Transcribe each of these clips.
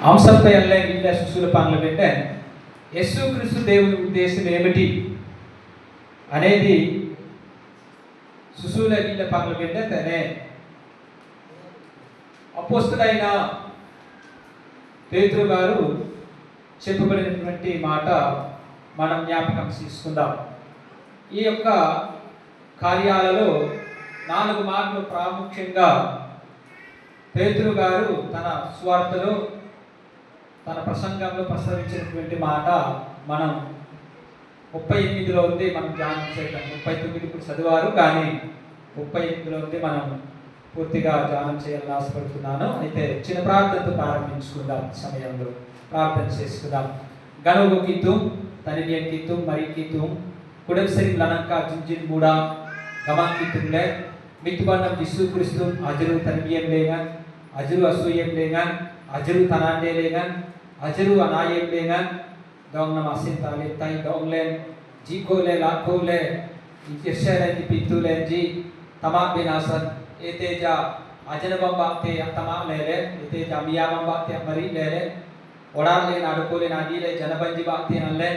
అంశంపై అల్లే వీళ్ళ శిశువుల పనులు పెట్టే యేసుక్రీస్తు దేవుని ఉద్దేశం ఏమిటి అనేది శిశువుల వీళ్ళ పనులు పెట్టే తనే అపోస్తుడైన పేతురు గారు చెప్పబడినటువంటి మాట మనం జ్ఞాపకం తీసుకుందాం. ఈ యొక్క కార్యాలలో 4 మార్లు ప్రాముఖ్యంగా పేతురు గారు తన సువార్తలో తన ప్రసంగంలో ప్రస్తావించినటువంటి మాట మనం 38లో ఉంది. మనం ధ్యానం చేద్దాం. 39 ఇప్పుడు చదివారు, కానీ 38లో ఉంది. మనం పూర్తిగా ధ్యానం చేయాలని ఆశపడుతున్నాను. అయితే చిన్న ప్రార్థనతో ప్రారంభించుకుందాం. సమయంలో ప్రార్థన చేసుకుందాం. గనుగు కితుం తనినియన్ కితుం మరి కితుం కుడం సరి లనంక జింజిన్ మూడా గమన్ కితుంలే మిత్తుబన్నం యేసు క్రీస్తు Azhar తనినియం లేగన్ Azhar అసూయం లేగన్ Azhar తనాండే లేగన్ Azhar అనాయం లేగన్ dong nama sinta le tai dong len jiko le lakho le yesere di pintu len ji tama binasan eteja ajana bamba te tama le le eteja miya bamba te mari le le odar le naduko le nadi le janabanji bakti nalle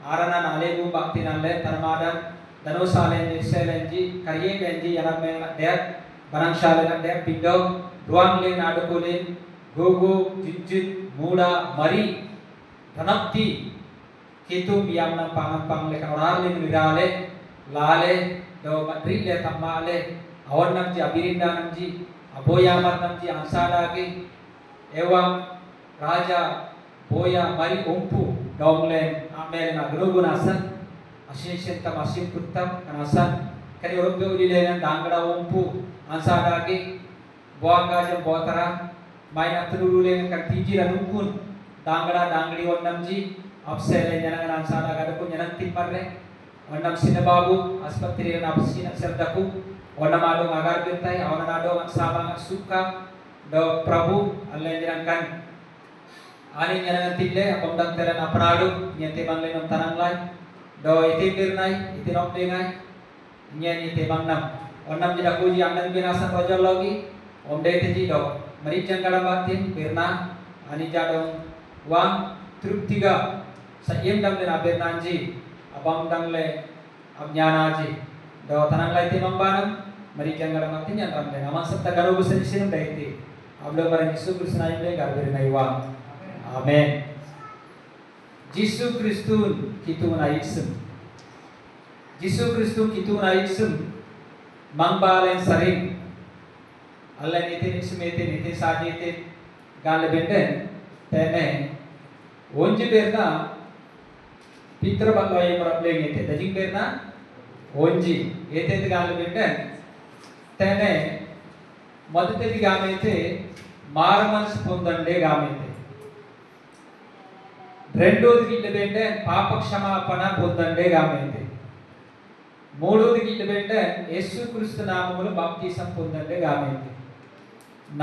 arana nale bu bakti nalle tarmadan danosale yesere ji kariye len ji yaname de banangsale na de pindo duang le naduko le gogo jijit muda mari tanapti kitu biang nang pang le orar le mirale lale do matri le tamale awan nam ji abirinda nam ji aboyamar nam ji ansada ke ewa raja boya mari ompu dongle amele na grugunasan ashishentam ashiputtam kanasan kani orobbe ulile nan dangada ompu ansada ke boanga jam botara maina tulule kan tiji ranukun dangada dangdi wonnam ji अपसेले जनगण अंसाना गडकु जनंति पर्रे वन्नम सिनबाबु आस्पत्रि न अपसिन शब्दकु वन्नमाडो आगार बिरताय आवनाडो साबा सुक्का दो प्रभु अल्ले जनंकन आनि जनंतिले अपंदक तेला अपनाडो नियते बंगले नम तनंगलाय दो इति बिरनाय इति नम देंगाय नियनि ते बंगनम वन्नम जडकु जी अंदन बिनासन रजलोगी ओमडे तेजी दो मरी जंगड़ा बातिन बिरना आनि जाडो वांग तृप्तिगा sayem dang le abernanji abang dang le abnyanaji do tanang lai timang banam mari jangala mati nyan ram le nama sabta garo busani sinum daiti ablo maran Yesus Kristus naim le garberi naiwa amen. Yesus Kristus kitu naisum Yesus Kristus kitu naisum mangbalen saring alla nite nismete nite sajete gal benden tene onje berna पितर बंगाई मरपले गेते दजिंग बेरना ओंजी येते गाल बेंटे तेने मदते गामेते मारमनस పొందండే గాमेते రెండోది గిట్ల బెంటే పాప క్షమాపణ పొందండే గాमेते మూడోది గిట్ల బెంటే యేసుక్రీస్తు నామములో బాప్తిసం పొందండే గాमेते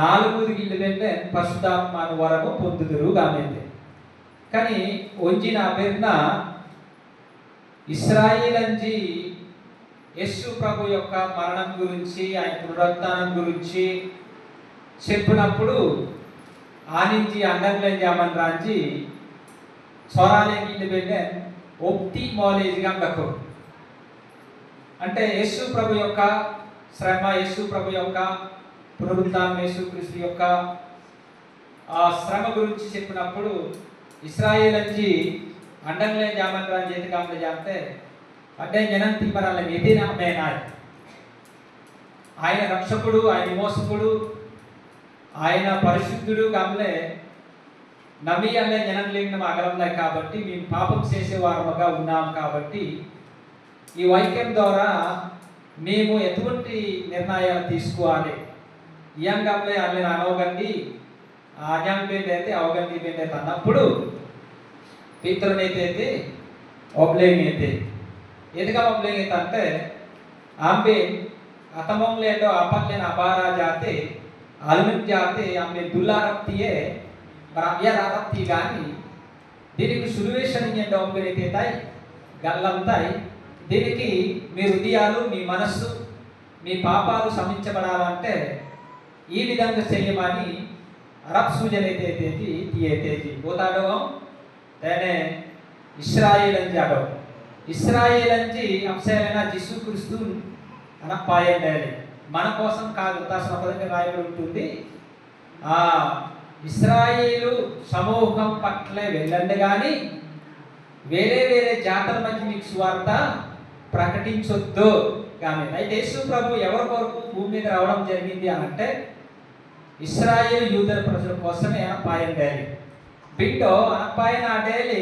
నాలుగోది గిట్ల బెంటే పరిశుద్ధాత్మ వరము పొందుదురు గాमेते కానీ ఒంజిన బెర్నా ఇశ్రాయేలంజి యేసు ప్రభు యొక్క మరణం గురించి ఆయన పునరుత్థానం గురించి చెప్పినప్పుడు ఆనించి అండంలే జామన్ రాంచి సొరాలే గిల్లి బెల్లే ఒప్తి మోలేజ్గా దక్కు అంటే యేసు ప్రభు యొక్క శ్రమ, యేసు ప్రభు యొక్క పునరుత్థానం, యేసు క్రీస్తు యొక్క ఆ శ్రమ గురించి చెప్పినప్పుడు ఇశ్రాయేలంజి अंडंगले जामन रान जेते काम ले जानते अड्डे जनंति पराले एदिना मेनाय ఆయన రక్షకుడు, ఆయన మోసకుడు, ఆయన పరిశుద్ధుడు కామలే నమ్మి అనే జనం లేని అగలంలే కాబట్టి మేము పాపం చేసేవారముగా ఉన్నాం. కాబట్టి ఈ వాక్యం ద్వారా మేము ఎటువంటి నిర్ణయాలు తీసుకోవాలి. ఇయంగంలే అల్లే అనోగండి ఆజం బేదైతే అవగండి బేదైతే అన్నప్పుడు పితరునైతే ఒబ్లేంగైతే ఎదగా ఒబ్లేంగైతే అంటే ఆంబే అతమంలేదో అపట్లేన అబారా జాతే అల్మిన్ జాతే ఆంబే దుల్లారప్తియే బ్రావ్యరారప్తి గాని దీనికి సులువేషన్ ఏంటో ఒబ్లేంగైతే తాయి గల్లంతాయి దీనికి మీ హృదయాలు, మీ మనస్సు, మీ పాపాలు క్షమించబడాలంటే ఈ విధంగా చేయమని Arab sujane teji tie teji botado tene Israel anjado Israel anji amselena Yesu Kristu anak payandeli మన కోసం కాదు ఉదాసన పదంగా రాయబడి ఉంటుంది. ఇశ్రాయేలు సమూహం పట్ల వెళ్ళండి కానీ వేరే వేరే జాతుల మధ్య మీకు సువార్త ప్రకటించొద్దు కానీ. అయితే యేసు ప్రభు ఎవరి కొరకు భూమి మీద రావడం జరిగింది అని అంటే ఇశ్రాయేలు యూదుల ప్రజల కోసమే పాయండేలి బిడ్డో అపాయన అడేలి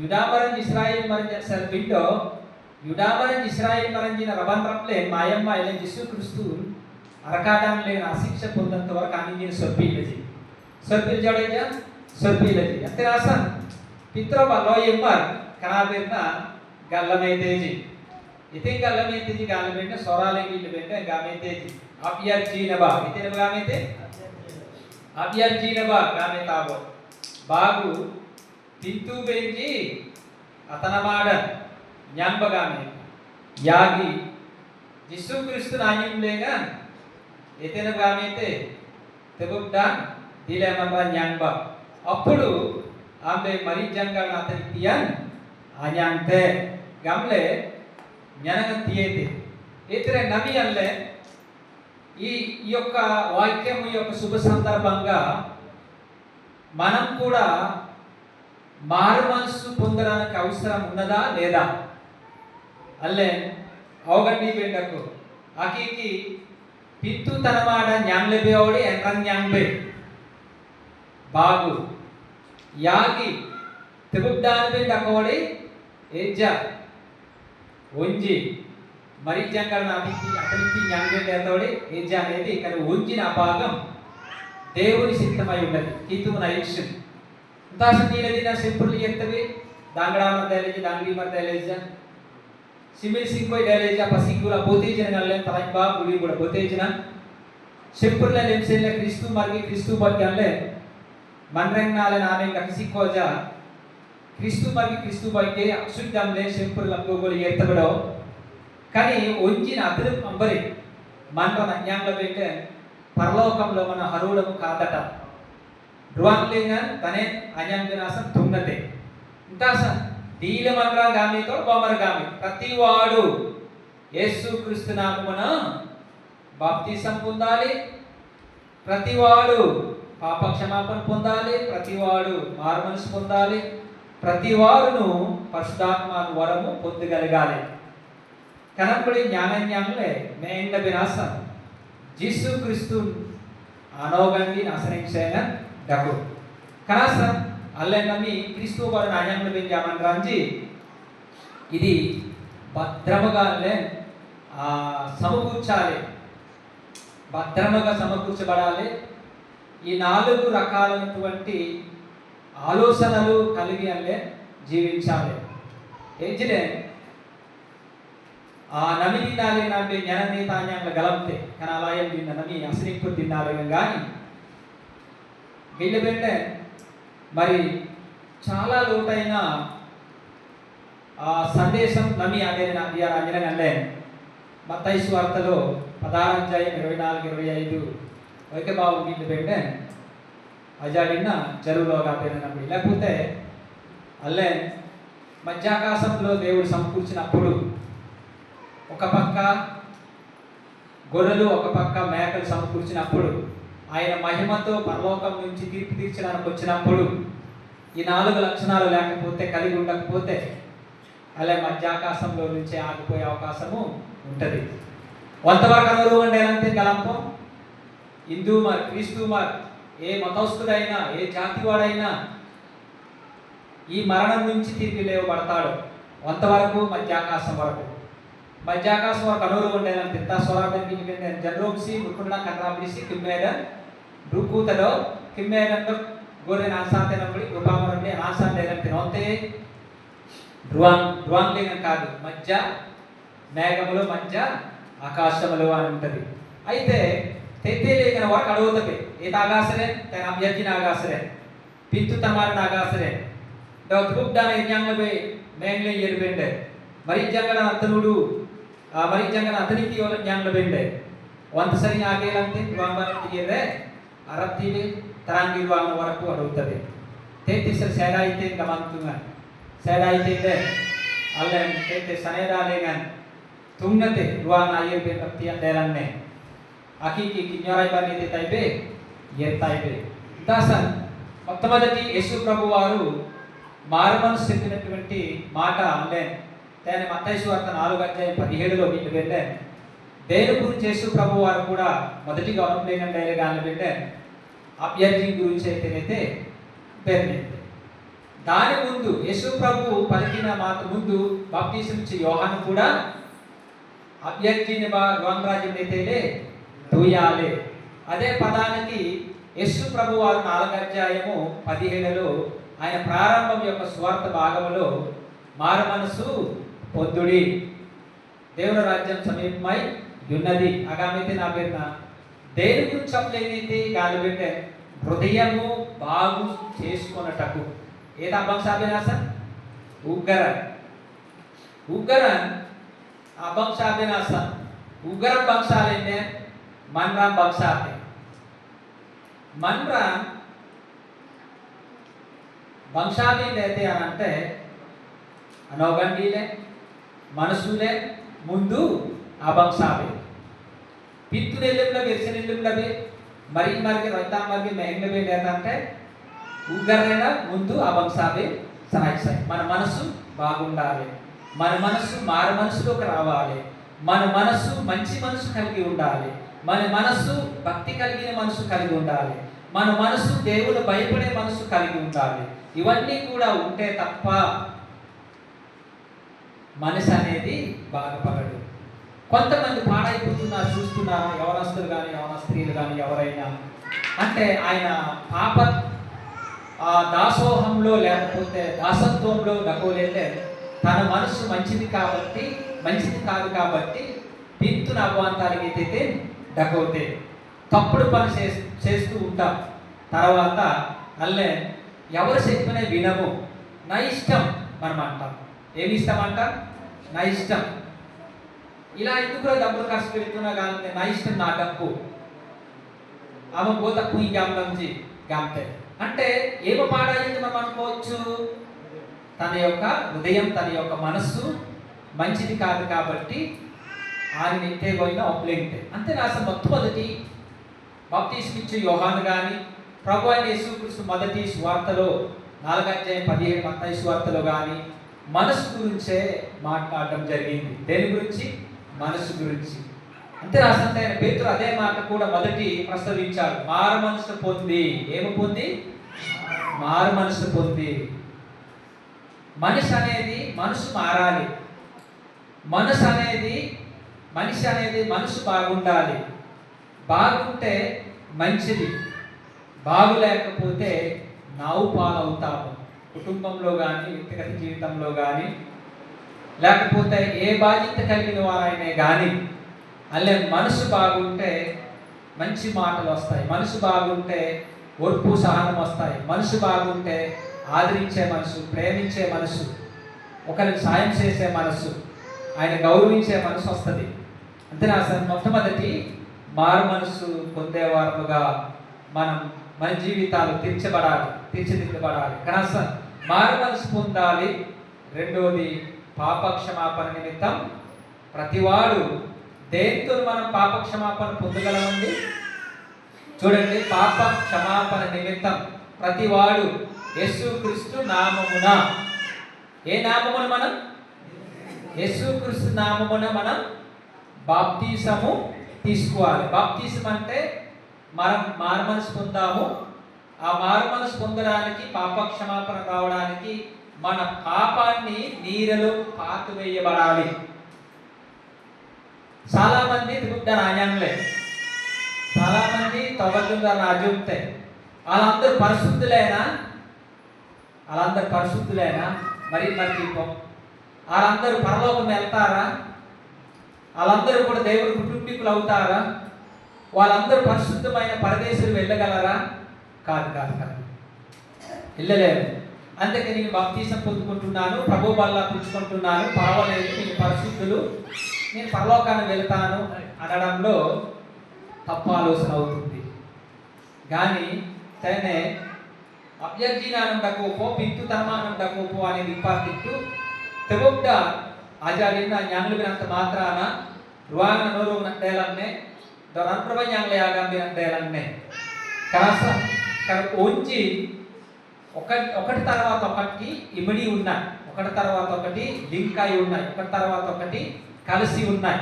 యుడామరం ఇశ్రాయేల్ మరం చేస్తారు బిడ్డో యుడామరం ఇశ్రాయేల్ మరంజిన రబంధ్రంలే మాయమ్మ ఇలా యేసు క్రీస్తు అరకాటం లేని అశిక్ష పొందంత వరకు ఆనించిన సొప్పిలజీ సొప్పిల్ జడేజా సొప్పిలజీ అంతే రాసాను పిత్రో లోయమ్మర్ కనాబిర్న గల్లమైతేజీ ఇతే గల్లమైతేజీ గాలబెట్ట సొరాలే వీళ్ళు పెట్ట గామైతేజీ అపియర్ జీనబా ఇతే గామైతే అపియర్ జీనబా గామైతాబో బాగు తింతూ బెంజి అతనమాడ జ్ఞానబగామి యాగి యేసు క్రీస్తు నాయంలేగా ఎతెనగామైతే తెబుడ్డాన్ దిలేమన్రా జ్ఞానబ అప్పుడు ఆమె మరి జంగల్ అతని తియన్ ఆజ్ఞాంతే గమ్లే జ్ఞానగ తియేతే ఇతరే నమి అల్లే ఈ యొక్క వాక్యం ఈ యొక్క శుభ సందర్భంగా మనం కూడా మారు మనసు పొందడానికి అవసరం ఉన్నదా లేదా ಅಲ್ಲೇ ಅವಗಡ್ಡಿ ಬೇಡಕು ಆಕಿಕಿ ಪಿತ್ತು ತನಮಾಡ ನ್ಯಾಂಗ್ಲೆಬೆ ಅವಡಿ ಎಂರನ್ ನ್ಯಾಂಗ್ಬೆ ಬಾಗು ಯಾಗಿ ತೆಬುಡ್ಡಾನ್ಬೆ ಡಕೋಡಿ ಏಜ ಒಂಜಿ మరి జంగల్ అతనికి న్యాంగ్బే డేతోడి ఏజ అనేది ఇక్కడ ఉంచిన భాగం దేవుని సిద్ధమై ఉన్నది కీతున ఐక్షన్ ఇంతాస తీరదిన simple ఎత్తవి దాంగడా మర్దలేజ దాంగడి మర్దలేజ Simil singkoi daleja pasigula botejana ngalle taraiba buli buda botejana simpurla lemsella Kristu bagyalle manrengnale name ngakisikoja Kristu bagge aksudamle simpurla gogol yertabado kani onjina adru ambari manrana nyangla bette parlokamlo mana harudamu kadata ruanlengan tane anyanganasam tumnate intasa దీలమన్రా గామితో బొమర Gaami ప్రతివాడు యేసు క్రీస్తు నామమున బాప్తిసం పొందాలి ప్రతివాడు పాప క్షమాపణ పొందాలి ప్రతివాడు మారుమనసు పొందాలి ప్రతివారును పరిశుద్ధాత్మ వరము పొందగలగాలి కనపడి జ్ఞానజ్ఞానులే మేండ వినాశం యేసు క్రీస్తు అనోగంగి నాశనించేన డగు కనాసం అల్లే నమ్మి క్రీస్తు వారి నాయంలో బెంజామన్ రాంజి ఇది భద్రముగా సమకూర్చాలి భద్రముగా సమకూర్చబడాలి ఈ 4 రకాలైనటువంటి ఆలోచనలు కలిగి అల్లే జీవించాలి ఏంటిదే నమి తినాలి అంటే జ్ఞానని తాన్యాంగ గలంతే కనాలయం తిన్న నమి అసలింపు తినాలి కానీ వీళ్ళబెట్టే మరి చాలా లోతైన సందేశం నమి అంజనంగండే మత్తయి సువార్తలో 16:24-25 వైకబాబు వీళ్ళు పెట్టే అజాడిన జరువులోగా పేరునప్పుడు లేకపోతే అల్లే మధ్యాకాశంలో దేవుడు సమకూర్చినప్పుడు ఒక పక్క గొర్రెలు ఒక పక్క మేకలు సమకూర్చినప్పుడు ఆయన మహిమతో పరలోకం నుంచి తీర్పు తీర్చడానికి వచ్చినప్పుడు ఈ 4 లక్షణాలు లేకపోతే కలిగి ఉండకపోతే అలా మధ్యాకాశంలో నుంచి ఆగిపోయే అవకాశము ఉంటుంది వంతవరకు అనురువండేనంతే గలంపం హిందూ మరి క్రీస్తు మరి ఏ మతస్థుడైనా ఏ జాతివాడైనా ఈ మరణం నుంచి తిరిగి లేవబడతాడు వంతవరకు మధ్యాకాశం వరకు అనురువండేనంతే స్వరానికి జనరోంసి ముకుండ కర్రాబిసి కిమ్మేద రుకూతలో కిమ్మేదంలో గోరె నాసాంతేనప్పుడు రూపామరండి నాసాంతేనంతే నోతే డ్రువాన్ లేని కాదు మధ్య మేఘములు మధ్య ఆకాశములు అని ఉంటుంది అయితే తెత్తేలేగిన వరకు అడుగుతుంది ఏది ఆగాసరే తన అభ్యర్థిని ఆగాసరే ಪಿತ್ತು ತಮಾರನ ಆಗಾಸರೆ ದೌತ್ ಗುಪ್ದಾನ ಇನ್ಯಾಂಗಬೆ ಮೇಂಗ್ಲೆ ಯರ್ಬೆಂಡೆ ಮರಿಜಂಗನ ಅತನುಡು ಆ ಮರಿಜಂಗನ ಅತನಿತಿ ಯೋಲ ನ್ಯಾಂಗಬೆಂಡೆ ಒಂದ ಸರಿ ಆಗೇಲಂತೆ ರುವಾಂಬನ ತಿಗೆರೆ ಅರತ್ತಿವೆ తరాంగివాన వరకు అడుగుతుంది. తేతిస సేడాయితే గమంతుంగా సేడాయితే అల్లెం తేతే సనేదాలేగాన్ తుంగతే రువాన అయ్యే కత్తి అందేరన్నే అకీకి కిన్యోరై బనితే తైబే ఎత్తైబే దాసన్ మొట్టమొదటి యేసు ప్రభు వారు మారుమనసు చెప్పినటువంటి మాట అల్లెం తేనే మత్తయి సువార్త 4:17లో వీళ్ళు వెళ్ళే దేని గురించి యేసు ప్రభు వారు కూడా మొదటిగా అనుప్లేనం డైరెగాన్ వెళ్ళే అభ్యర్థి గురించి అయితేనైతే పేర్కొంది. దాని ముందు యేసు ప్రభు పలికిన మాట ముందు బాప్తిసం ఇచ్చే యోహాను కూడా అభ్యర్థిని యోహాను అయితే తూయాలే అదే పదానికి యేసు ప్రభు వారు 4:17లో ఆయన ప్రారంభం యొక్క స్వార్థ భాగంలో మారు మనసు పొందుడి దేవుని రాజ్యం సమీపమై ఉన్నది అగామైతే నా పేరున దేని గురించి చెప్పలేనైతే గాలి పెట్టే హృదయము బాగు చేసుకొనటకు ఏదా అభంశాభినాశం ఉగ్గరన్ అభంశాభినాశం ఉగ్గరం బంశాలేంటే మన్రా బంశాతే మన్రా బంశాలి అయితే అని అంటే అనోగండిలే మనసులే ముందు అభంశాలే పిత్తునెల్లుంలో వెరిసెనెల్లుండవే మరి రైతా మరికి మెహంగవే లేదంటే ఉగ్గరైనా ముందు అభంశాలే సనాయిస్తాయి. మన మనసు బాగుండాలి, మన మనసు మారు మనసులోకి రావాలి, మన మనసు మంచి మనసు కలిగి ఉండాలి, మన మనసు భక్తి కలిగిన మనసు కలిగి ఉండాలి, మన మనసు దేవుడు భయపడే మనసు కలిగి ఉండాలి. ఇవన్నీ కూడా ఉంటే తప్ప మనసు అనేది బాగుపడదు. కొంతమంది పాడైపోతున్నారు చూస్తున్నారు, యవనస్తులు కానీ యవన స్త్రీలు కానీ ఎవరైనా అంటే ఆయన పాప దాసోహంలో లేకపోతే దాసత్వంలో డకోలేదే తన మనసు మంచిది కాదు కాబట్టి పిత్తున అవ్వాంతానికి అయితే డకోతే తప్పుడు పని చేస్తూ ఉంటాం. తర్వాత అల్లే ఎవరు చెప్పిన వినము, నా ఇష్టం మనం అంటాం. ఏమి ఇష్టం అంటాం? నా ఇష్టం. ఇలా ఎందుకు డబ్బులు ఖర్చు పెడుతున్నా కానీ నా ఇష్టం నా డబ్బు ఆమె పోత పుయ్యి గాంజీ గాంతే అంటే ఏమో పాడైంది మనం అనుకోవచ్చు. తన యొక్క హృదయం తన యొక్క మనస్సు మంచిది కాదు కాబట్టి ఆయన నింటే పోయినా ఒప్పులేంటే అంతే. అసలు మొట్టమొదటి బాప్తిసం ఇచ్చే యోహాను కానీ ప్రభు అయిన యేసుక్రీస్తు మొదటి సువార్తలో 4:17 మత్తయి సువార్తలో కానీ మనసు గురించే మాట్లాడడం జరిగింది. దేని గురించి? మనసు గురించి. అంతే రాసంటే ఆయన పేతురు అదే మాట కూడా మొదటి ప్రస్తావించాడు. మారు మనసు పొంది ఏమి పొంది? మారు మనసు పొంది. మనిషి అనేది మనసు మారాలి, మనిషి అనేది మనసు బాగుండాలి. బాగుంటే మంచిది, బాగులేకపోతే నావు పాలవుతాము. కుటుంబంలో కానీ వ్యక్తిగత జీవితంలో కానీ లేకపోతే ఏ బాధ్యత కలిగిన వారైనా కానీ అల్లే మనసు బాగుంటే మంచి మాటలు వస్తాయి, మనసు బాగుంటే ఓర్పు సహనం వస్తాయి, మనసు బాగుంటే ఆదరించే మనసు, ప్రేమించే మనసు, ఒకరికి సాయం చేసే మనసు, ఆయన గౌరవించే మనసు వస్తుంది. అంతేనా? అసలు మొట్టమొదటి మారు మనసు పొందేవారుగా మనం మన జీవితాలు తీర్చిదిద్దబడాలి. కనీసం మారు మనసు పొందాలి. రెండోది పాపక్షమాపణ నిమిత్తం ప్రతివాడు దేంతో మనం పాపక్షమాపణ పొందగలమండి? చూడండి, పాప క్షమాపణ నిమిత్తం ప్రతివాడు యేసుక్రీస్తు నామమున, ఏ నామమున? మనం యేసుక్రీస్తు నామమున మనం బాప్తిసము తీసుకోవాలి. బాప్తిసం అంటే మనం మారుమనసు పొందాము. ఆ మారుమనసు పొందడానికి, పాపక్షమాపణ రావడానికి మన పాపాన్ని నీరులో పాతివేయబడాలి. చాలా మంది తిరుగుతారు ఆయాంలే, చాలా మంది తవ్వకుండా రాజుంటే వాళ్ళందరూ పరిశుద్ధులేనా? మరి వాళ్ళందరూ పరలోకం వెళ్తారా? వాళ్ళందరూ కూడా దేవుడి కుటుంబీకులు అవుతారా? వాళ్ళందరూ పరిశుద్ధమైన పరదేశులు వెళ్ళగలరా? కాదు, వెళ్ళలేరు. అందుకే నేను బాప్తిసం పొందుకుంటున్నాను, ప్రభు వల్ల పుచ్చుకుంటున్నాను, పర్వాలేదు, నేను పరిశుద్ధులు, నేను పరలోకాన్ని వెళ్తాను అనడంలో తప్పు ఆలోచన అవుతుంది. కానీ તેને අභ්‍යර්ජිනානම් දකෝපෝ පින්තු තර්මානම් දකෝපෝ අනේ විපාතිට්ටු තෙබොක්ඩ ආජාරින්න ඥානල වෙනන්ත මාත්‍රාන රුවාන නෝරුන දෙලන්නේ දරන් ප්‍රබඥාංගල යාගම්බින දෙලන්නේ కాస ఉంచి ఒకటి తర్వాత ఒకటి ఇమిడి ఉన్నాయి, ఒకటి తర్వాత ఒకటి లింక్ అయి ఉన్నాయి, ఒకటి తర్వాత ఒకటి కలిసి ఉన్నాయి.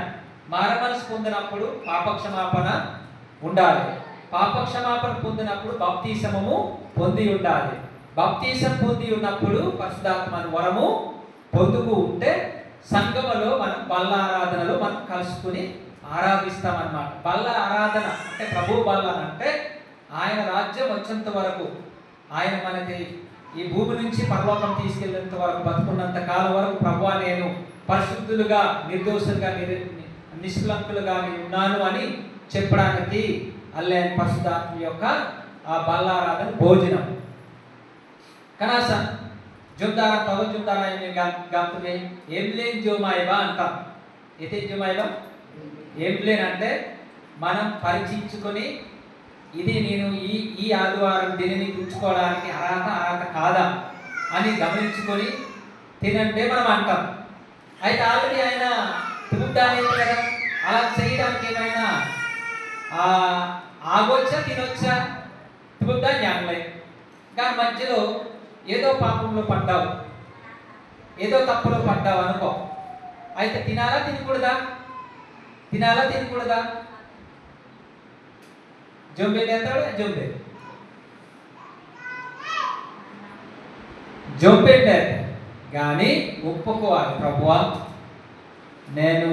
మారమనసు పొందినప్పుడు పాపక్షమాపణ ఉండాలి. పాపక్షమాపణ పొందినప్పుడు బాప్తిసమము పొంది ఉండాలి. బాప్తిసం పొంది ఉన్నప్పుడు పరిశుద్ధాత్మ వరము పొందుకు ఉంటే సంఘములో మనం బల్ల ఆరాధనలో మనం కలుసుకుని ఆరాధిస్తామన్నమాట. బల్ల ఆరాధన అంటే ప్రభు బల్ల అంటే ఆయన రాజ్యం వచ్చేంత వరకు, ఆయన మనకి ఈ భూమి నుంచి పరలోకం తీసుకెళ్ళేంత వరకు, బతుకున్నంత కాలం వరకు ప్రభువా నేను పరిశుద్ధులుగా నిర్దోషులుగా నిష్కలంకులుగా ఉన్నాను అని చెప్పడానికి అల్లే పరిశుద్ధాత్మ యొక్క ఆ బల్లారాధన భోజనం. కనాస జుందారా తగ జుందారా గాపునే ఏం లేని జోమాయిబా అంటాం. అయితే జోమాయిబా ఏం లేనంటే మనం పరీక్షించుకొని ఇది నేను ఈ ఆదివారం దీనిని పుచ్చుకోవడానికి అర్హత కాదా అని గమనించుకొని తినంటే మనం అంటాం. అయితే ఆల్రెడీ ఆయన తిరుగుతానే కదా, అలా చేయడానికి ఏమైనా ఆగొచ్చా తినొచ్చా తిరుగుతా జ్ఞానలే. కానీ మధ్యలో ఏదో పాపంలో పడ్డావు, ఏదో తప్పులో పడ్డావు అనుకో, అయితే తినాలా తినకూడదా, తినాలా తినకూడదా? జొంబే నేతాడు జొంబే జొంబే కానీ ఒప్పుకోవాలి, ప్రభువా నేను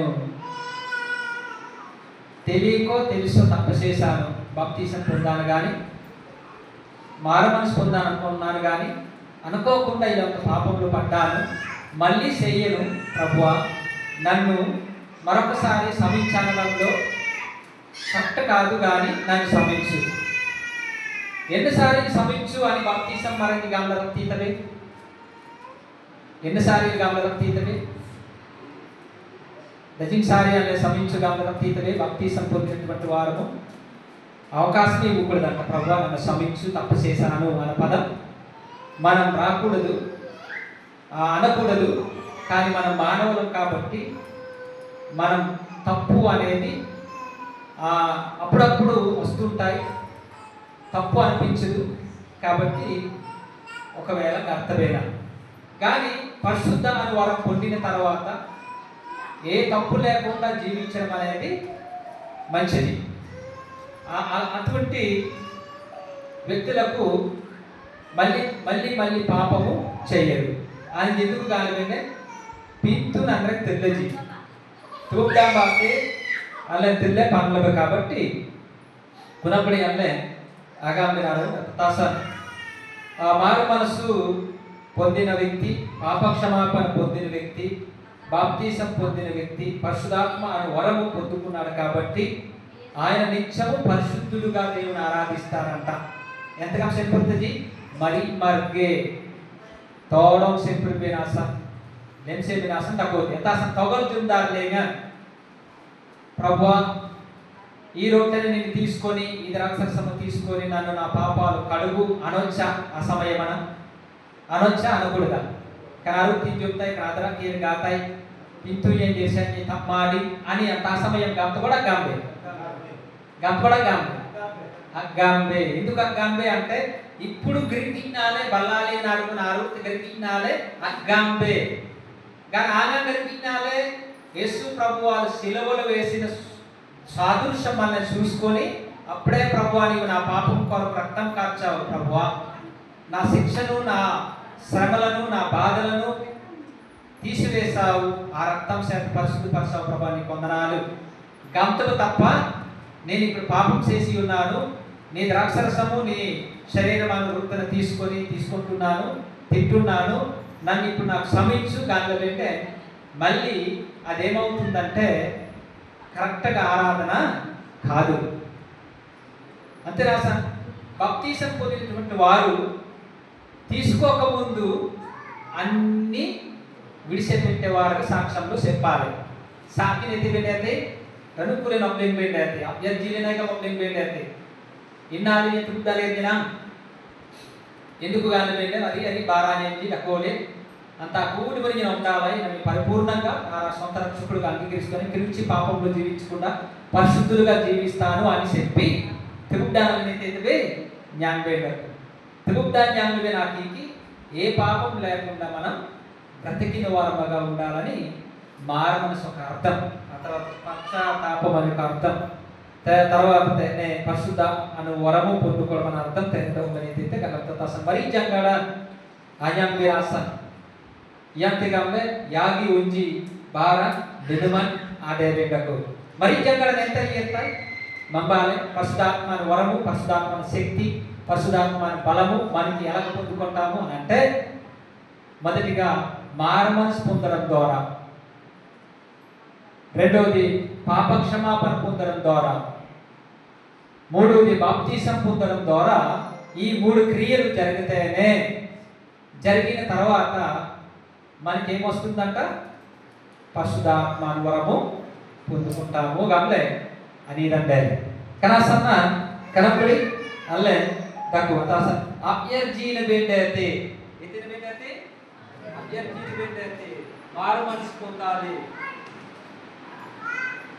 తెలియకో తెలుసో తప్పు చేశాను, బాప్తిసం పొందాను కానీ మారమనసు పొందాను అనుకున్నాను కానీ అనుకోకుండా ఇదంత పాపంలో పడ్డాను, మళ్ళీ చెయ్యను ప్రభువా, నన్ను మరొకసారి క్షమించడంలో కరెక్ట్ కాదు కానీ నన్ను క్షమించు. ఎన్నిసార్లు క్షమించు అని బాప్తిసం మరణి గామల తీతవే, ఎన్నిసార్లు గామల తీతవే దజిన్సారి అనే క్షమించు గామల తీతవే బాప్తిసం పొందినటువంటి వారు అవకాశం ఇవ్వకూడదంట. ప్రభువా నన్ను క్షమించు, తప్పు చేశాను అన్న పదం మనం రాకూడదు, అనకూడదు. కానీ మనం మానవులం కాబట్టి మనం తప్పు అనేది అప్పుడప్పుడు వస్తుంటాయి, తప్పు అనిపించదు. కాబట్టి ఒకవేళ కర్తవేనా కానీ పరిశుద్ధ అని వరం పొందిన తర్వాత ఏ తప్పు లేకుండా జీవించడం అనేది మంచిది. అటువంటి వ్యక్తులకు మళ్ళీ మళ్ళీ మళ్ళీ పాపము చేయరు. ఆయన ఎందుకు కానివ్వండి పింతు నన్నకు తెల్లజీ తూప్డాబాకే అల్లే తెల్లే పనులు కాబట్టి కునపడి అల్లే ఆగామినారు తాసాను. ఆ మారు మనసు పొందిన వ్యక్తి, పాపక్షమాపణ పొందిన వ్యక్తి, బాప్తిసం పొందిన వ్యక్తి పరిశుద్ధాత్మ అని వరము పొందుకున్నాడు కాబట్టి ఆయన నిత్యము పరిశుద్ధులుగా దేవుని ఆరాధిస్తారంట. ఎంతగా సెంపుతుంది మరి మర్గే తోడం సెంపుడు వినాసం లెన్సే వినాసం తక్కువ ఎంతాసం తొగలుతుందారులేగా ప్రభువా ఈ రొట్టెని నేను తీసుకొని ఈ ద్రాక్షరసము తీసుకొని నన్ను నా పాపాలు కడుగు అనొచ్చా? ఆ సమయమన అనొచ్చా? అనకూడదా? కారు తింటాయి కాదరా కీరు గాతాయి పింతు ఏం చేశాను తప్పాడి అని అంత సమయం గంత కూడా గాంబే గంత కూడా గాంబే అగ్గాంబే. ఎందుకు అగ్గాంబే అంటే ఇప్పుడు గిరికినాలే బల్లాలి నాడుకున్నారు గిరికినాలే అగ్గాంబే. కానీ ఆగా గిరికినాలే యేసు ప్రభు వాళ్ళు శిలువలు వేసిన సాదృశ్యం మనల్ని చూసుకొని అప్పుడే ప్రభువా నీవు నా పాపం కొరకు రక్తం కార్చావు ప్రభువా, నా శిక్షను నా శ్రమలను నా బాధలను తీసివేశావు, ఆ రక్తం చేత పరిశుద్ధపరచావు ప్రభువా నీ వందనాలు. గంతులు తప్ప నేను ఇప్పుడు పాపం చేసి ఉన్నాను, నీ ద్రాక్షరసము నీ శరీరమాను వృత్తిని తీసుకుంటున్నాను తింటున్నాను, నన్ను ఇప్పుడు నాకు క్షమించు. దానిలో అంటే మళ్ళీ అదేమవుతుందంటే కరెక్ట్గా ఆరాధన కాదు. అంతేరాస బాప్తిసం పొందినటువంటి వారు తీసుకోకముందు అన్నీ విడిచిపెట్టేవారికి సాక్ష్యంలో చెప్పాలి. సాకిని ఎత్తిపెట్టేది రనుక్కులే నొప్పలేని పెట్టేది అభ్యర్థిలేనాక నొప్పలేని పెట్టేది ఇన్నాళ్ళు ఎత్తుకుదలేదినా ఎందుకు కానీ వెళ్ళాను అది అది బారానేది తక్కువలే అంత కూడి మరిగిన ఉండాలి నన్ను పరిపూర్ణంగా నా సొంత రక్షకుడుగా అంగీకరిస్తుని పిలిచి పాపంలో జీవించకుండా పరిశుద్ధులుగా జీవిస్తాను అని చెప్పి తిరుగుడానైతే జ్ఞానవేడు తిరుగుడా జ్ఞానులే నాకి ఏ పాపం లేకుండా మనం బ్రతికిన వారముగా ఉండాలని మారమనసు ఒక అర్థం, ఆ తర్వాత పశ్చాత్తాపం అనే ఒక అర్థం, తర్వాత పరిశుద్ధ అను వరము పొందుకోవడం అనే అర్థం తెరడం అనేది కలగతాసం మరీ జంగాడ అయం విరాసన్ yang tigambe yagi unji bara denuman ade bengaku mari jangada enta yettai mambale పరిశుద్ధాత్మని వరము పరిశుద్ధాత్మని శక్తి పరిశుద్ధాత్మని బలము మనకి ఎలా పొందుకుంటాము అని అంటే మొదటిగా మారుమనసు పొందడం ద్వారా, రెండవది పాప క్షమాపణ పొందడం ద్వారా, మూడవది బాప్తిసం పొందడం ద్వారా ఈ మూడు క్రియలు జరిగితేనే జరిగిన తర్వాత మనకి ఏమొస్తుందంట పరిశుద్ధాత్మ వరము పొందుకుంటాము గమలే అని ఇదండే కనసన్న కనపడి అల్లే తక్కువ తాస అభ్యర్థీన బెండేతే ఎతిన బెండేతే అభ్యర్థీన బెండేతే మారు మనసు పొందాలి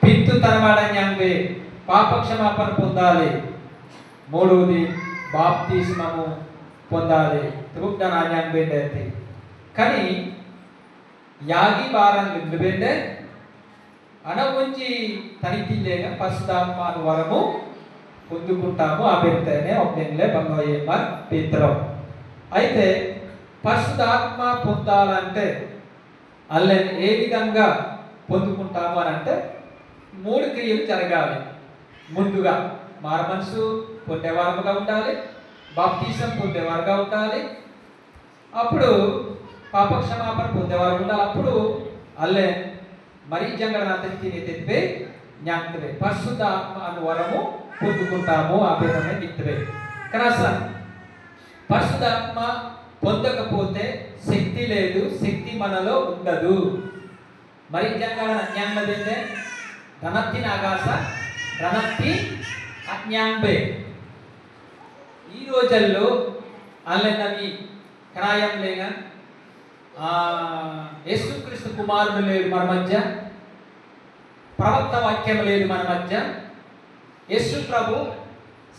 పిత్తు తరవాడన్యాంబే పాప క్షమాపణ పొందాలి, మూడవది బాప్తిస్మము పొందాలి తుగుడ్డనాన్యాం బెండేతే కానీ యాగి బారం లింబెండే అనగుంచి తనితిలేగా పరిశుద్ధాత్మ వరము పొందుకుంటాము ఆ పెడితేనే ఒక్కలే బంగాయమ్మర్ పిత్రం అయితే పరిశుద్ధాత్మ పొందాలంటే అల్లే ఏ విధంగా పొందుకుంటాము అని అంటే మూడు క్రియలు జరగాలి. ముందుగా మారుమనసు పొందేవారుగా ఉండాలి, బాప్తిసం పొందేవారుగా ఉండాలి, అప్పుడు పాప క్షమాపణ పొందేవారు ఉండాలి, అప్పుడు అల్లే మరీ జంగడనాథకి తెప్పే జ్ఞాపకమే పరిశుద్ధాత్మ అను వరము పొందుకుంటాము ఆ పేదమే నిత్యమే. కానీ పరిశుద్ధాత్మ పొందకపోతే శక్తి లేదు, శక్తి మనలో ఉండదు. మరి జంగడ జ్ఞానదే రణత్తి ఆకాశ రణత్తి అజ్ఞాంబే ఈ రోజుల్లో అల్లెనవి క్రాయం లేగా యేసుక్రీస్తు కుమారుడు లేడు మన మధ్య, ప్రవక్త వాక్యం లేదు మన మధ్య. యేసు ప్రభు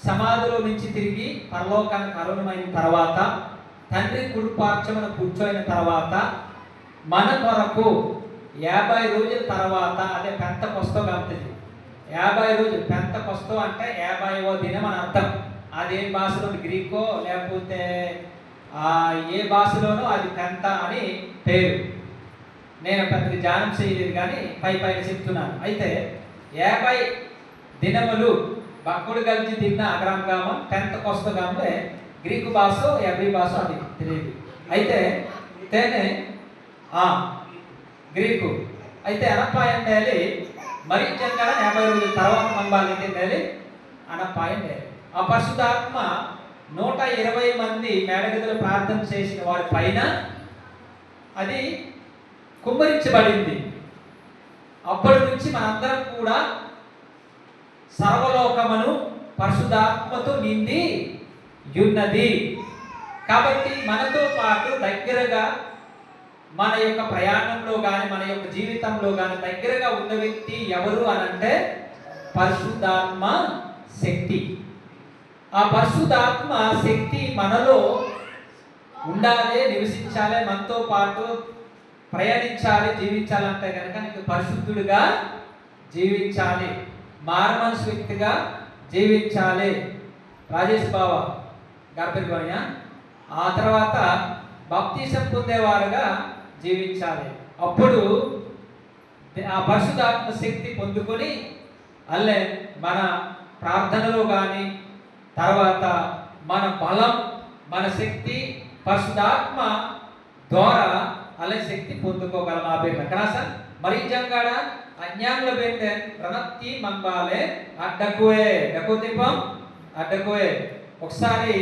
సమాధిలో నుంచి తిరిగి పరలోకానికి అరుణమైన తర్వాత తండ్రి కుడిపార్శ్వమున కూర్చోయిన తర్వాత మన కొరకు 50 రోజుల తర్వాత అదే పెంతకొస్తో గమనించింది. 50 రోజులు పెంతకొస్తో అంటే 50వ దినం అని అర్థం. అదేం భాషలో గ్రీకో లేకపోతే ఏ భాషలోనో అది పెంత అని పేరు. నేను పెద్దగా ధ్యానం చేయలేదు కానీ పైన చెప్తున్నాను. అయితే 50 దినములు భక్తుడు కలిసి తిన్న అగ్రామగామం పెంతకొస్తగామంటే గ్రీకు భాష ఎబ్రి భాష అది తెలియదు. అయితే తేనే గ్రీకు అయితే అనపాయం డేలి మరి జంగా 50 రోజుల తర్వాత మంబాలి డేలి అనపాయం డేలి. ఆ పరిశుద్ధాత్మ 120 మంది మేడగదిలో ప్రార్థన చేసిన వారి పైన అది కుమ్మరించబడింది. అప్పటి నుంచి మనందరం కూడా సర్వలోకమును పరిశుద్ధాత్మతో నిండి ఉన్నది. కాబట్టి మనతో పాటు దగ్గరగా మన యొక్క ప్రయాణంలో కానీ మన యొక్క జీవితంలో కానీ దగ్గరగా ఉన్న వ్యక్తి ఎవరు అనంటే పరిశుద్ధాత్మ శక్తి. ఆ పరిశుద్ధాత్మ శక్తి మనలో ఉండాలి, నివసించాలి, మనతో పాటు ప్రయాణించాలి, జీవించాలంటే కనుక నీకు పరిశుద్ధుడిగా జీవించాలి, మారుమనసు వ్యక్తిగా జీవించాలి. రాజేష్ బావ గార్పెర్గోనియా ఆ తర్వాత బాప్తిసం పొందేవారుగా జీవించాలి. అప్పుడు ఆ పరిశుద్ధాత్మ శక్తి పొందుకొని అల్లే మన ప్రార్థనలో కానీ తర్వాత మన బలం మన శక్తి పరిశుద్ధాత్మ ద్వారా అలా శక్తి పొందుకోగలం. ఆ పేరు కనాస మరి జంగాడ అజ్ఞానుల బెండే రణత్తి మంబాలే అడ్డకువే డకుతిపం అడ్డకువే. ఒకసారి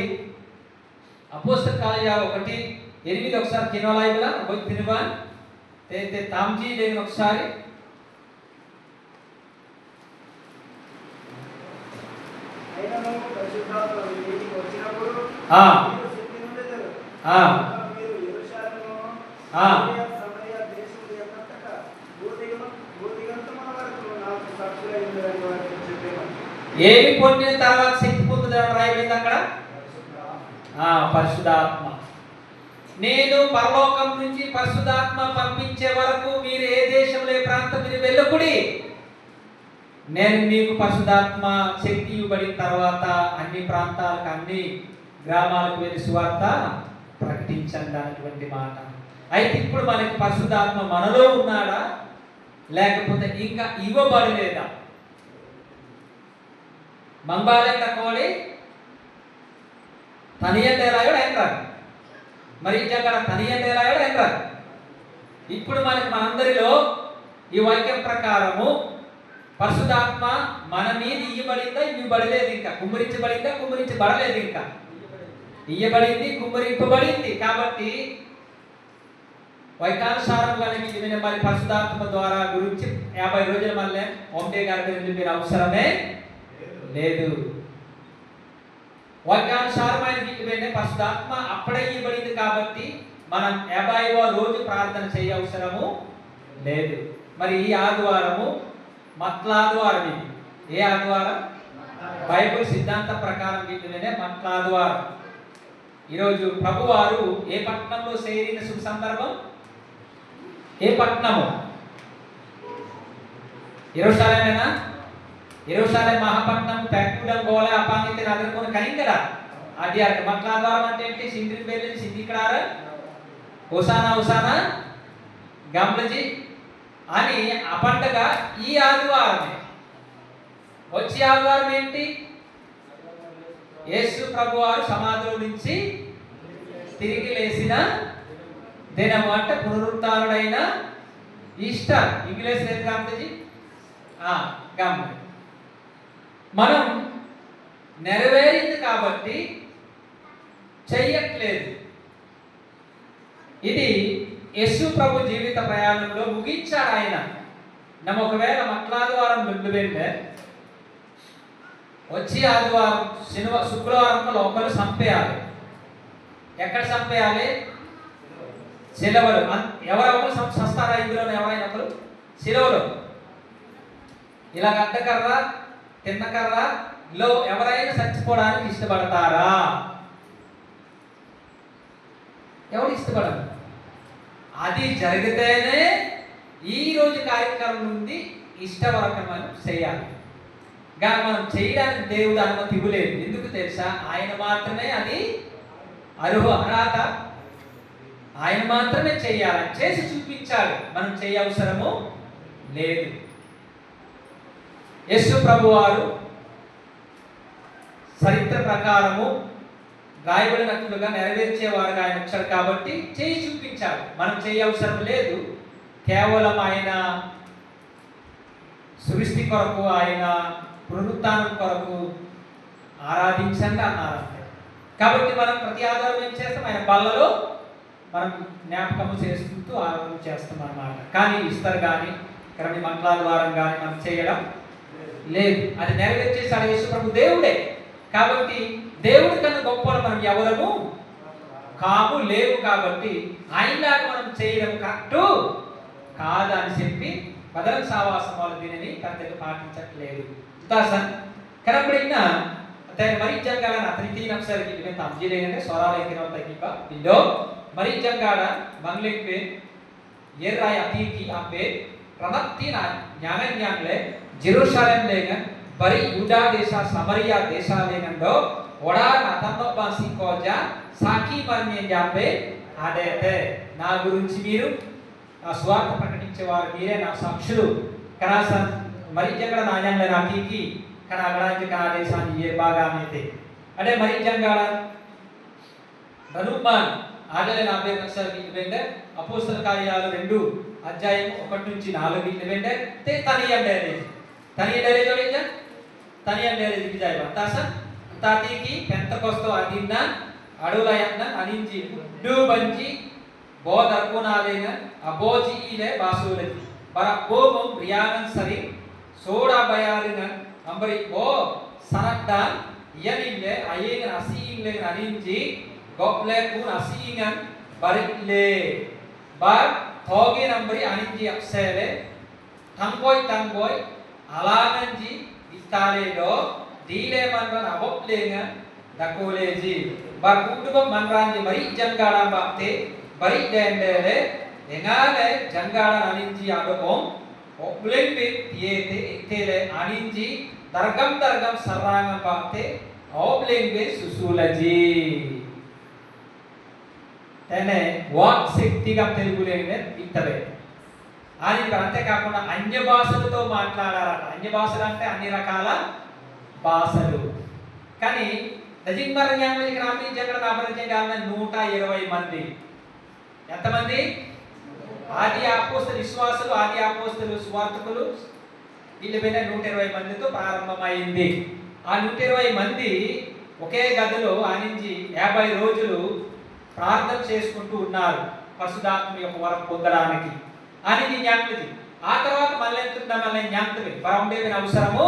అపోస్తల కార్యాలు 1:8 ఒకసారి కినోలాయిలా పోయి తినువా తే తాంజీ లేని ఒకసారి ఆ ఆ ఏమి పొందిన తర్వాత శక్తి పొందుతాడు రాయబడింది అక్కడ. పరిశుద్ధాత్మ. నేను పరలోకం నుంచి పరిశుద్ధాత్మ పంపించే వరకు మీరు ఏ దేశంలో ఏ ప్రాంతం మీరు వెళ్ళకుడి. నేను మీకు పరిశుద్ధాత్మ శక్తి ఇవ్వబడిన తర్వాత అన్ని ప్రాంతాలకు అన్ని గ్రామాలకు వెళ్ళి సువార్త ప్రకటించండి అనేటువంటి మాట. అయితే ఇప్పుడు మనకి పరిశుద్ధాత్మ మనలో ఉన్నాడా లేకపోతే ఇంకా ఇవ్వబడలేదా? మంబాలెంట కోడి తనియండేలాగా ఎంట్రాడు, మరి ఇక్కడ తనియండేలాగా ఎంట్రాడు. ఇప్పుడు మనకి మనందరిలో ఈ వాక్యం ప్రకారము పరిశుద్ధాత్మ మన మీద ఇయ్యబడిందా, ఇవ్వబడలేదు, ఇంకా కుమ్మరించబడిందా, కుమ్మరించబడలేదు, ఇంకా ఇయ్యబడింది, కుమ్మరింపబడింది. కాబట్టి వైకానుసారంగా మరి పరిశుద్ధాత్మ ద్వారా గురించి 50 రోజుల మళ్ళీ ఓంటే గారి గురించి మీరు అవసరమే లేదు. వాక్యానుసారమైన పరిశుద్ధాత్మ అప్పుడే ఇవ్వబడింది కాబట్టి మనం 50వ రోజు ప్రార్థన చేయ అవసరము లేదు. మరి ఈ ఆదివారము మట్లాదివారం. ఇది ఏ ఆదివారం? బైబిల్ సిద్ధాంత ప్రకారం వీటినే మట్లాదివారం. ఈరోజు ప్రభువారు ఏ పట్టణంలో చేరిన శుభ సందర్భం? ఏ పట్టణము? యెరూషలేమేనా? యెరూషలేం మహాపట్నం పెట్టుడం గోల అపాంగితే నగరకొని కనింగడ ఆదియార్ మట్లాద్వారం అంటే ఏంటి? సింద్రి బెల్లి సిందికడార హోసానా హోసానా గమ్లజీ అని ఆ పండగ ఈ ఆదివారమే. వచ్చే ఆదివారం ఏంటి? యేసు ప్రభువారు సమాధిలో నుంచి తిరిగి లేచిన దినము, అంటే పునరుత్థానుడైన ఈస్టర్. ఇంగ్లీష్ లేదు గమ్లజీ గమ్. మనం నెరవేరింది కాబట్టి చెయ్యట్లేదు. ఇది యేసు ప్రభు జీవిత ప్రయాణంలో ముగించాడు ఆయన. నమ్మ ఒకవేళ మట్లాదివారం ముందు వెంటే వచ్చి ఆదివారం శుక్రవారం లోపల చంపేయాలి. ఎక్కడ చంపేయాలి? శిలవలు. ఎవరెవరు సస్తారా ఇందులో? ఎవరైనా ఒకరు శిలవలు. ఇలా గడ్డకర్ర తిన్నకర్రలో ఎవరైనా చచ్చిపోవడానికి ఇష్టపడతారా? ఎవరు ఇష్టపడరు. అది జరిగితేనే ఈ రోజు కార్యక్రమం నుండి ఇష్టవరకం చేయాలి. కానీ మనం చేయడానికి దేవుడు అనుమతి ఇవ్వలేదు. ఎందుకు తెలుసా? ఆయన మాత్రమే అది అర్హత. ఆయన మాత్రమే చేయాలి. చేసి చూపించాలి. మనం చేయ అవసరము లేదు. యేసు ప్రభువారు చరిత్ర ప్రకారము రాయబడినట్లుగా నెరవేర్చేవారుగా ఆయన వచ్చాడు కాబట్టి చేయి చూపించాడు. మనం చేయ అవసరం లేదు. కేవలం ఆయన సృష్టి కొరకు, ఆయన పునరుత్థానం కొరకు ఆరాధించండి అన్నారంటే. కాబట్టి మనం ప్రతి ఆధారం ఏం చేస్తాం? ఆయన బల్లలో మనం జ్ఞాపకము చేసుకుంటూ ఆరాధన చేస్తాం అన్నమాట. కానీ ఇస్తారు కానీ ఇక్కడ మంగళవారం కానీ మనం చేయడం లేదు. అది నెరవేర్చేసాడు యేసు ప్రభు దేవుడే. కాబట్టి దేవుడి కన్నా గొప్పలు మనం ఎవరము కాము లేవు. కాబట్టి ఆయనలాగా మనం చేయడం కరెక్టు కాదని చెప్పి బదలం సావాసం వాళ్ళు దీనిని పెద్దగా పాటించట్లేదు. ఉదాసన్ కనబడిన మరీ జంగాడ అతనికి నమ్సరికి ఇవే తమ్జీలేనంటే స్వరాలైకిన తగ్గిప ఇందో మరీ జంగాడ మంగ్లెక్వే ఎర్రాయ అతీకి అబ్బే ప్రనత్తిన జ్ఞానజ్ఞానులే జెరూషలేం లేక బరి యూదా దేశ సమరియా దేశాలేనందో ఒడాన అతన్నొబ్బాసి కోజా సాకి మర్మేం జాపే అదే నా గురించి మీరు ఆ స్వార్థ ప్రకటించేవారు మీరే నా సాక్షులు. కనాసన్ మరి జంగడ నాయంలో నాకి కన అగడానికి కన దేశాన్ని ఏ బాగా అయితే అంటే మరి జంగాడ ధనుమాన్ ఆడలే 40 నిమిషాలకి వెంటే అపోస్తల కార్యాలు 2 అధ్యాయం 1 నుంచి 4 వెంటే ते तनियंडले जोड़ेजा तनियंडले दिखाई बता सा ताती की पेंतकोस्तो अधीना अड़ुलायन्ना अनिंजी डू बंजी बहुत अर्कोनालेना अबोजी इले बासुलेती para bomo priyanan sari soda bayaringa ambari bo sanakdan yanille ayenga asingle aninji gople kun asingan barikle bar thogi nambari aninji apsele tangboy alanganji itale do dile manran aboplenga dakoleji bar kutuba manranji mari jangala bakte bari dendele engale jangala aninji adopom oblembe tiete itele aninji dargam sarangam bakte oblembe susulaji tene walk శక్తిగా తెలుగులోనే ఇత్తవే అని అంతే కాకుండా అన్య భాషలతో మాట్లాడారట. అన్య భాషలు అంటే అన్ని రకాల భాషలు. కానీ దజింబర్ జ్ఞానకి రామి జగడ నాపరిచయం కావాలని 120 మంది. ఎంతమంది? ఆది అపోస్తలు విశ్వాసులు, ఆది అపోస్తలు సువార్తికులు వీళ్ళ మీద 120 మందితో ప్రారంభమైంది. ఆ 120 మంది ఒకే గదిలో ఆనించి 50 రోజులు ప్రార్థన చేసుకుంటూ ఉన్నారు పరిశుద్ధాత్మ యొక్క వరం పొందడానికి అని జ్ఞాపకం. ఆ తర్వాత మళ్ళీ జ్ఞాపకం వరండేవిన అవసరము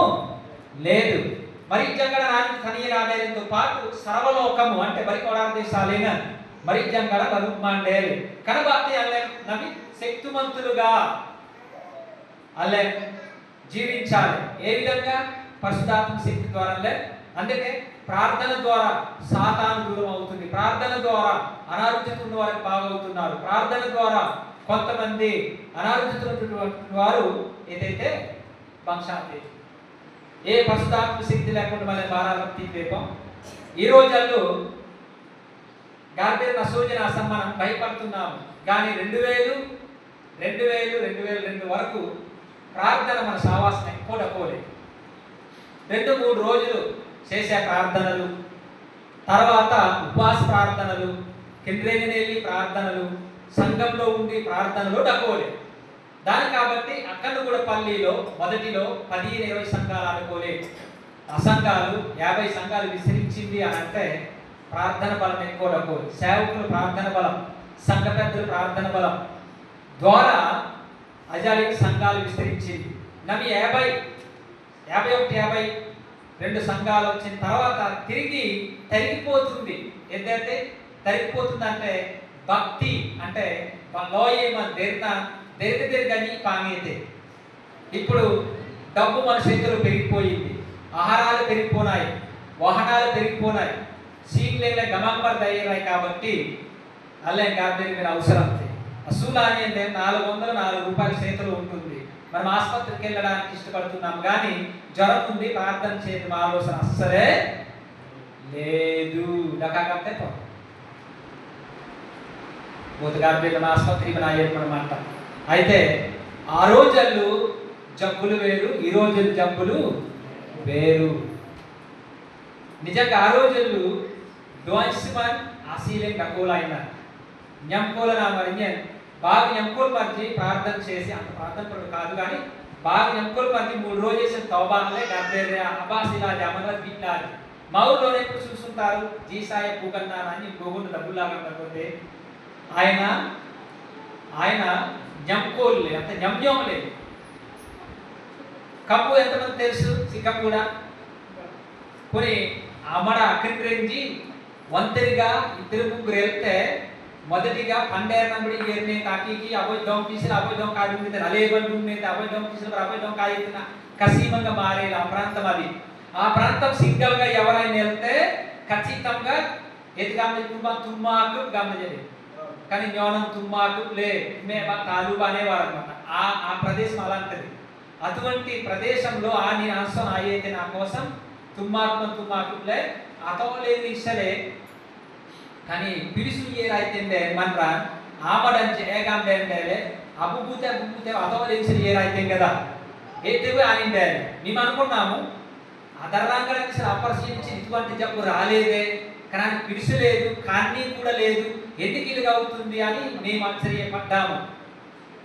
లేదు. మరి జంగడ రాని తనీరాడేతో పాటు సర్వలోకము అంటే మరి కొడాదేశాలేన మరి జంగడ రూపమాండేరు కనబాతి అల్లే నవి శక్తిమంతులుగా అల్లే జీవించాలి. ఏ విధంగా? పరిశుద్ధాత్మ శక్తి ద్వారా. అందుకే ప్రార్థన ద్వారా సాతాను దూరం అవుతుంది. ప్రార్థన ద్వారా అనారోగ్యంతో ఉన్న వారికి బాగవుతున్నారు. ప్రార్థన ద్వారా కొంతమంది అనారోగ్యమైనటువంటి వారు ఏదైతే బంశాంతి ఏ పరిశుద్ధాత్మ శక్తి లేకుండా మన భారాభక్తి దీపం ఈ రోజుల్లో గార్బేర్ నసోజన అసమ్మనం భయపడుతున్నాము. కానీ 2002 వరకు ప్రార్థన మన సావాసం పోలే 2-3 రోజులు చేసే ప్రార్థనలు, తర్వాత ఉపవాస ప్రార్థనలు, కింద్రేని ప్రార్థనలు, సంఘంలో ఉండి ప్రార్థనలు డకోలే దాని కాబట్టి అక్కడ కూడా పల్లిలో మొదటిలో 15-20 సంఘాలు అనుకోలే. అసంఘాలు 50 సంఘాలు విస్తరించింది అని అంటే ప్రార్థన బలం ఎక్కువ డకోలే. సేవకులు ప్రార్థన బలం, సంఘ పెద్దలు ప్రార్థన బలం ద్వారా అజాలిక సంఘాలు విస్తరించింది. నవి 51-52 సంఘాలు వచ్చిన తర్వాత తిరిగి తరిగిపోతుంది. ఏదైతే తరిగిపోతుందంటే భక్తి అంటే లోయేమ దీర్ఘని పాంగైతే ఇప్పుడు డబ్బు మన చేతులు పెరిగిపోయింది, ఆహారాలు పెరిగిపోయినాయి, వాహనాలు పెరిగిపోయినాయి, సీట్లే గమంబర్ తయారాయి. కాబట్టి అల్లే గార్డెన్ మీద అవసరం అసూలా అని అంటే 400-4 రూపాయల చేతులు ఉంటుంది. మనం ఆసుపత్రికి వెళ్ళడానికి ఇష్టపడుతున్నాం కానీ జ్వరం ఉంది ప్రార్థన చేయడం ఆలోచన అస్సలే లేదు. డకాకంటే మన ఆసుపత్రి మనమాట. అయితే ఆ రోజులు జబ్బులు వేరు, ఈ రోజులు జబ్బులు వేరు. నిజంగా ఆ రోజులు డోన్స్మన్ ఆశీలే డకోలా అయినారు జ్ఞంకోల నామరిజ్ఞన్ బాగా జ్ఞంకోలు మర్చి ప్రార్థన చేసి అంత ప్రార్థన కాదు కానీ బాగా జ్ఞంకోలు మర్చి 3 రోజులు చేసిన తౌబాలే డబ్బేరే అబ్బాసిలా జమల బిడ్డాలి మా ఊళ్ళోనే ఇప్పుడు చూస్తుంటారు జీసాయ పూకన్నారని గోగుండు డబ్బులాగా ఉండకపోతే ఆయన జ్ఞంకోలు లేదు, అంత జ్ఞమ్యం లేదు. కప్పు ఎంతమంది తెలుసు? సిక్కం కూడా కొన్ని అమ్మడ అక్కడికి రేంజి ఒంటరిగా 2-3 వెళ్తే మొదటిగా 12 నంబడి ఏర్నే తాకికి అబద్ధం తీసిన అబద్ధం కాదు అలేబండు అబద్ధం తీసిన అబద్ధం కాయిన కసీమంగా మారేది ఆ ప్రాంతం. అది ఆ ప్రాంతం సింగల్ గా ఎవరైనా వెళ్తే ఖచ్చితంగా ఎదుగామ తుమ్మాకు గమనించలేదు కానీ జ్ఞానం తుమ్మాకు లే తాలూబా అనేవారు అనమాట. ఆ ప్రదేశం అలాంటిది. అటువంటి ప్రదేశంలో ఆ నీ అంశం అయితే నా కోసం తుమ్మాకు లే అతవలేదు ఇష్టలే కానీ పిలుసు ఏరైతే మనరా ఆమడంచి ఏగాండే అబ్బుతే అతవలేసి ఏరైతే కదా ఎత్తుగా ఆనిండే మేము అనుకున్నాము అదర్రాంగడానికి అపరిశీలించి ఇటువంటి జబ్బు రాలేదే కానీ పిలుసు లేదు, కానీ కూడా లేదు, ఎందుకు ఇలాగ అవుతుంది అని మేము ఆశ్చర్యపడ్డాము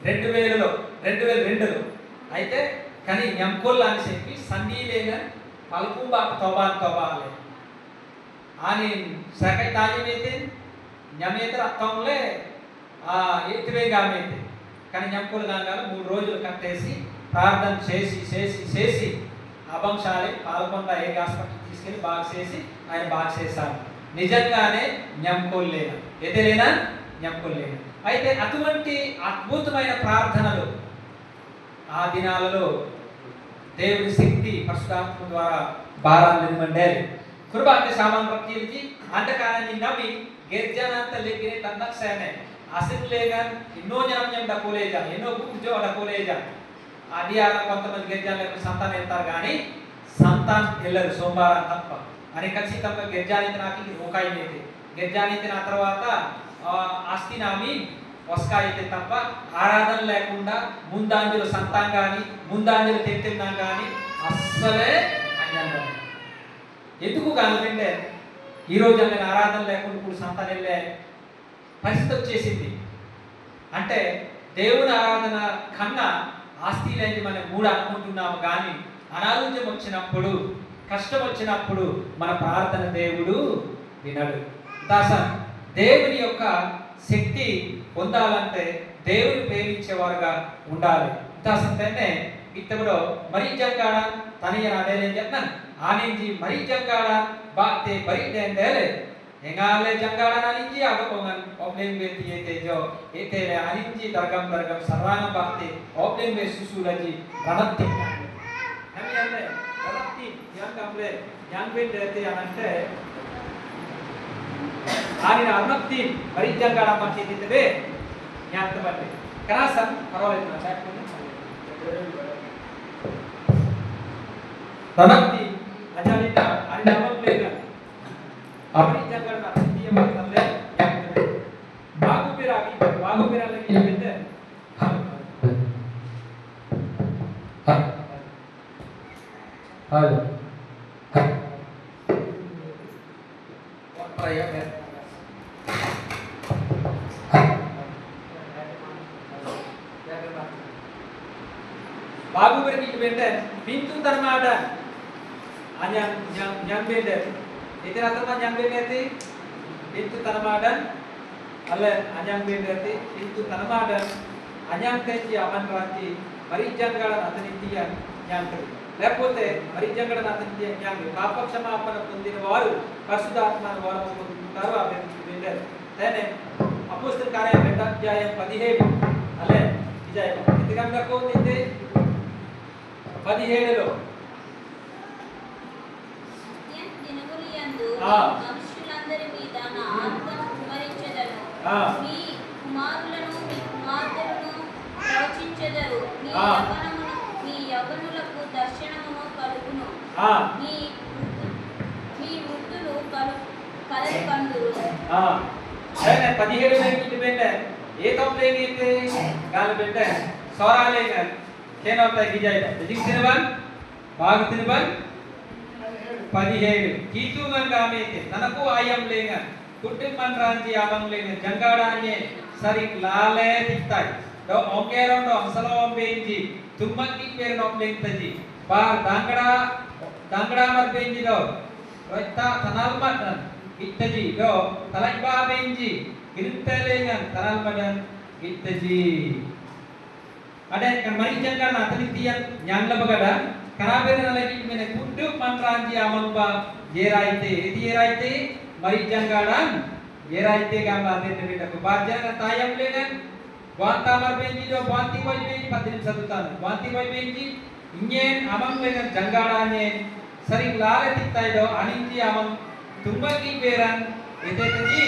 2002లో. అయితే కానీ ఞంకోల్ అని చెప్పి సండీలేన పల్కుంబాక తోబాలే అని సకై తాజమైతే ஞமேతర అత్తంలే ఆ ఎత్తువేగామైతే కానీ ஞంకోల్ గాంగాలు 3 రోజులు కట్టేసి ప్రార్థన చేసి అబంశాలి పాల్గొండ ఏ హాస్పిటల్ తీసుకెళ్ళి బాగా చేసి ఆయన బాగా చేశారు. నిజంగానే జ్ఞాపకోలేనా ఎదురేనా జ్ఞాపకోలేనా. అయితే అటువంటి అద్భుతమైన ప్రార్థనలు ఆ దినాలలో దేవుని శక్తి పరిశుద్ధాత్మ ద్వారా భారాన్ని నింపండేది. కుర్బాన్ని సామాన్ రక్కిల్చి అంటకాలని నవి గిర్జనంత లెగ్గినే తన్నక్ సేనే అసిల్ లేగన్ ఎన్నో జనం డకోలేజా ఎన్నో గుర్జో డకోలేజా అది ఆడ కొంతమంది గిర్జాలకు సంతానం ఎత్తారు కానీ సంతానం వెళ్ళరు సోమవారం తప్ప అని ఖచ్చితంగా గిర్జానితనాకి రోకాయినైతే గిర్జానితిన తర్వాత ఆస్తి నామి వస్కాయితే తప్ప ఆరాధన లేకుండా ముందాంజుల సంతానం కానీ ముందాంజులు తెచ్చినా కానీ అస్సలే అన్యాయం. ఎందుకు కాదంటే ఈరోజు అన్న ఆరాధన లేకుండా ఇప్పుడు సంతానం వెళ్ళే పరిస్థితి వచ్చేసింది. అంటే దేవుని ఆరాధన కన్నా ఆస్తి లేని మనం మూడు అనుకుంటున్నాము కానీ అనారోగ్యం వచ్చినప్పుడు కష్టం వచ్చినప్పుడు మన ప్రార్థన దేవుడు వినడు. దాసన్ దేవుని యొక్క శక్తి పొందాలంటే దేవుని ప్రేమించేవారుగా ఉండాలి. దాసంతేనే ఇత్తములో మరీ జంగాడ తనయ్య నాడేలేం చెప్తాను ఆనించి మరీ జంగాడ బాతే బరీ డేండేలే ఎంగాలే జంగాడ నానించి అగపోంగన్ ఓప్లేం బేతి ఏతేజో ఏతేలే ఆనించి దర్గం దర్గం సర్వాంగ బాతే ఓప్లేం బే సుసులజి రనత్తి హమి అంటే రనత్తి యాంగంలే యాంగ్బేన్ దేతే అనంటే ఆనిన అన్నత్తి మరీ జంగాడ మధ్య తితే జ్ఞాపకపట్టి కనీసం పర్వాలేదు నా చాట్ తనకి అజాలిత అని నమ్మలేగా అపరి జంగడ అతియ మాత్రమే బాగు పిరాలకి ఏమంటే hello bagu berkibender pintu termada yang beda itu teman yang beda itu pintu termada alle yang beda itu pintu termada yang teji aman ranti mari janggalan atanitiyan yang లేకపోతే మరి జంగడ అతనికి జ్ఞానం పాప క్షమాపణ పొందిన వారు పరిశుద్ధాత్మను వారు పొందుతారు. ఆ బెండర్ దానే అపోస్తల కార్యం 2వ అధ్యాయం 17 అలే ఇజాయ ఎందుకంటే కోంది 17లో మనుషులందరి మీద నా ఆత్మను కుమ్మరించెదను మీ కుమారులను మీ కుమార్తెలను ప్రవచించెదరు మీ యవ్వనులకు దర్శనమును కలుగును మీ వృద్ధులు కలలు కందురు. 17 में बेटा ये तो प्लेन ये गाल बेटा सौरा लेगा क्या होता है गिजाई जिंग तिनबन बाग तिनबन 17 कीतु मन गामे थे तनको आयम लेगा कुट्टिन मन रांची आबम लेगा जंगाड़ाने सरी लाले दिखता है तो ओकेरों तो हमसलों बेंजी तुमन की पेर नॉपलें तजी बार दांगड़ा मर बेंजी लो रोइता तनाल मत इत्तजी लो तलाई बा बेंजी गिरतेलेंगन तनाल मदन इत्तजी ada kan mari jangka na tali tian nyang la bagada karabe na lagi mene kuduk manranji amang ba yeraite mari jangka dan yeraite gamba de beta ko baja na tayam lengan wanta mar benji jo wanti boy benji padin sadutan wanti boy benji inyen amang lengan jangada ne sari lale tiktai do aninji amang tumbaki beran eteji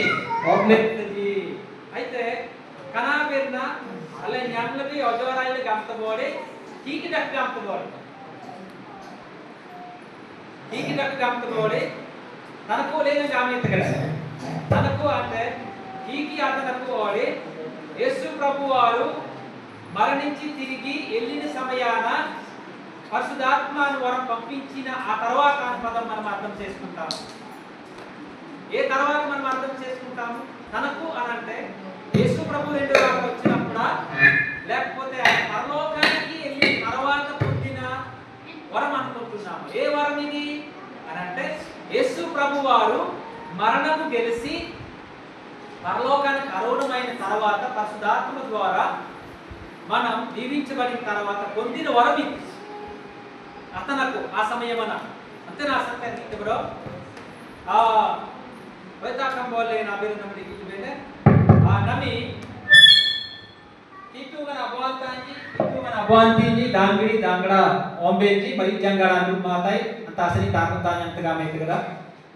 obletji aite karabe na అలా జ్ఞానులకి యజవరాయిలు గంతబోడి కీకి duck గంతబోడి తనకు లేని గామెత్తగడ తనకు అంటే కీకి అతనకు ఓడి యేసు ప్రభు వారు మరణించి తిరిగి వెళ్ళిన సమయాన పరిశుద్ధాత్మను వరం పంపించిన ఆ తర్వాత పదం మనం అర్థం చేసుకుంటాము. ఏ తర్వాత మనం అర్థం చేసుకుంటాము తనకు అనంటే యేసు ప్రభు రెండో రాకడ వచ్చినప్పుడా లేకపోతే ఆయన పరలోకానికి వెళ్ళిన తర్వాత పొందిన వరం అనుకుంటున్నాము. ఏ వరం ఇది అనంటే యేసు ప్రభు వారు మరణము గెలిచి పరలోకానికి ఆరోహణమైన తర్వాత పరిశుద్ధాత్మ ద్వారా మనం దీవించబడిన తర్వాత పొందిన వరం ఇది అతనకు ఆ సమయమన అంతే నా సంకల్పం bro Bertakam boleh nabi nama itu benda. Nami itu kan abuan tinggi, dangri, dangda, ombenji, bari janggaran rumah tai, antasani takut tanya tegame tegada.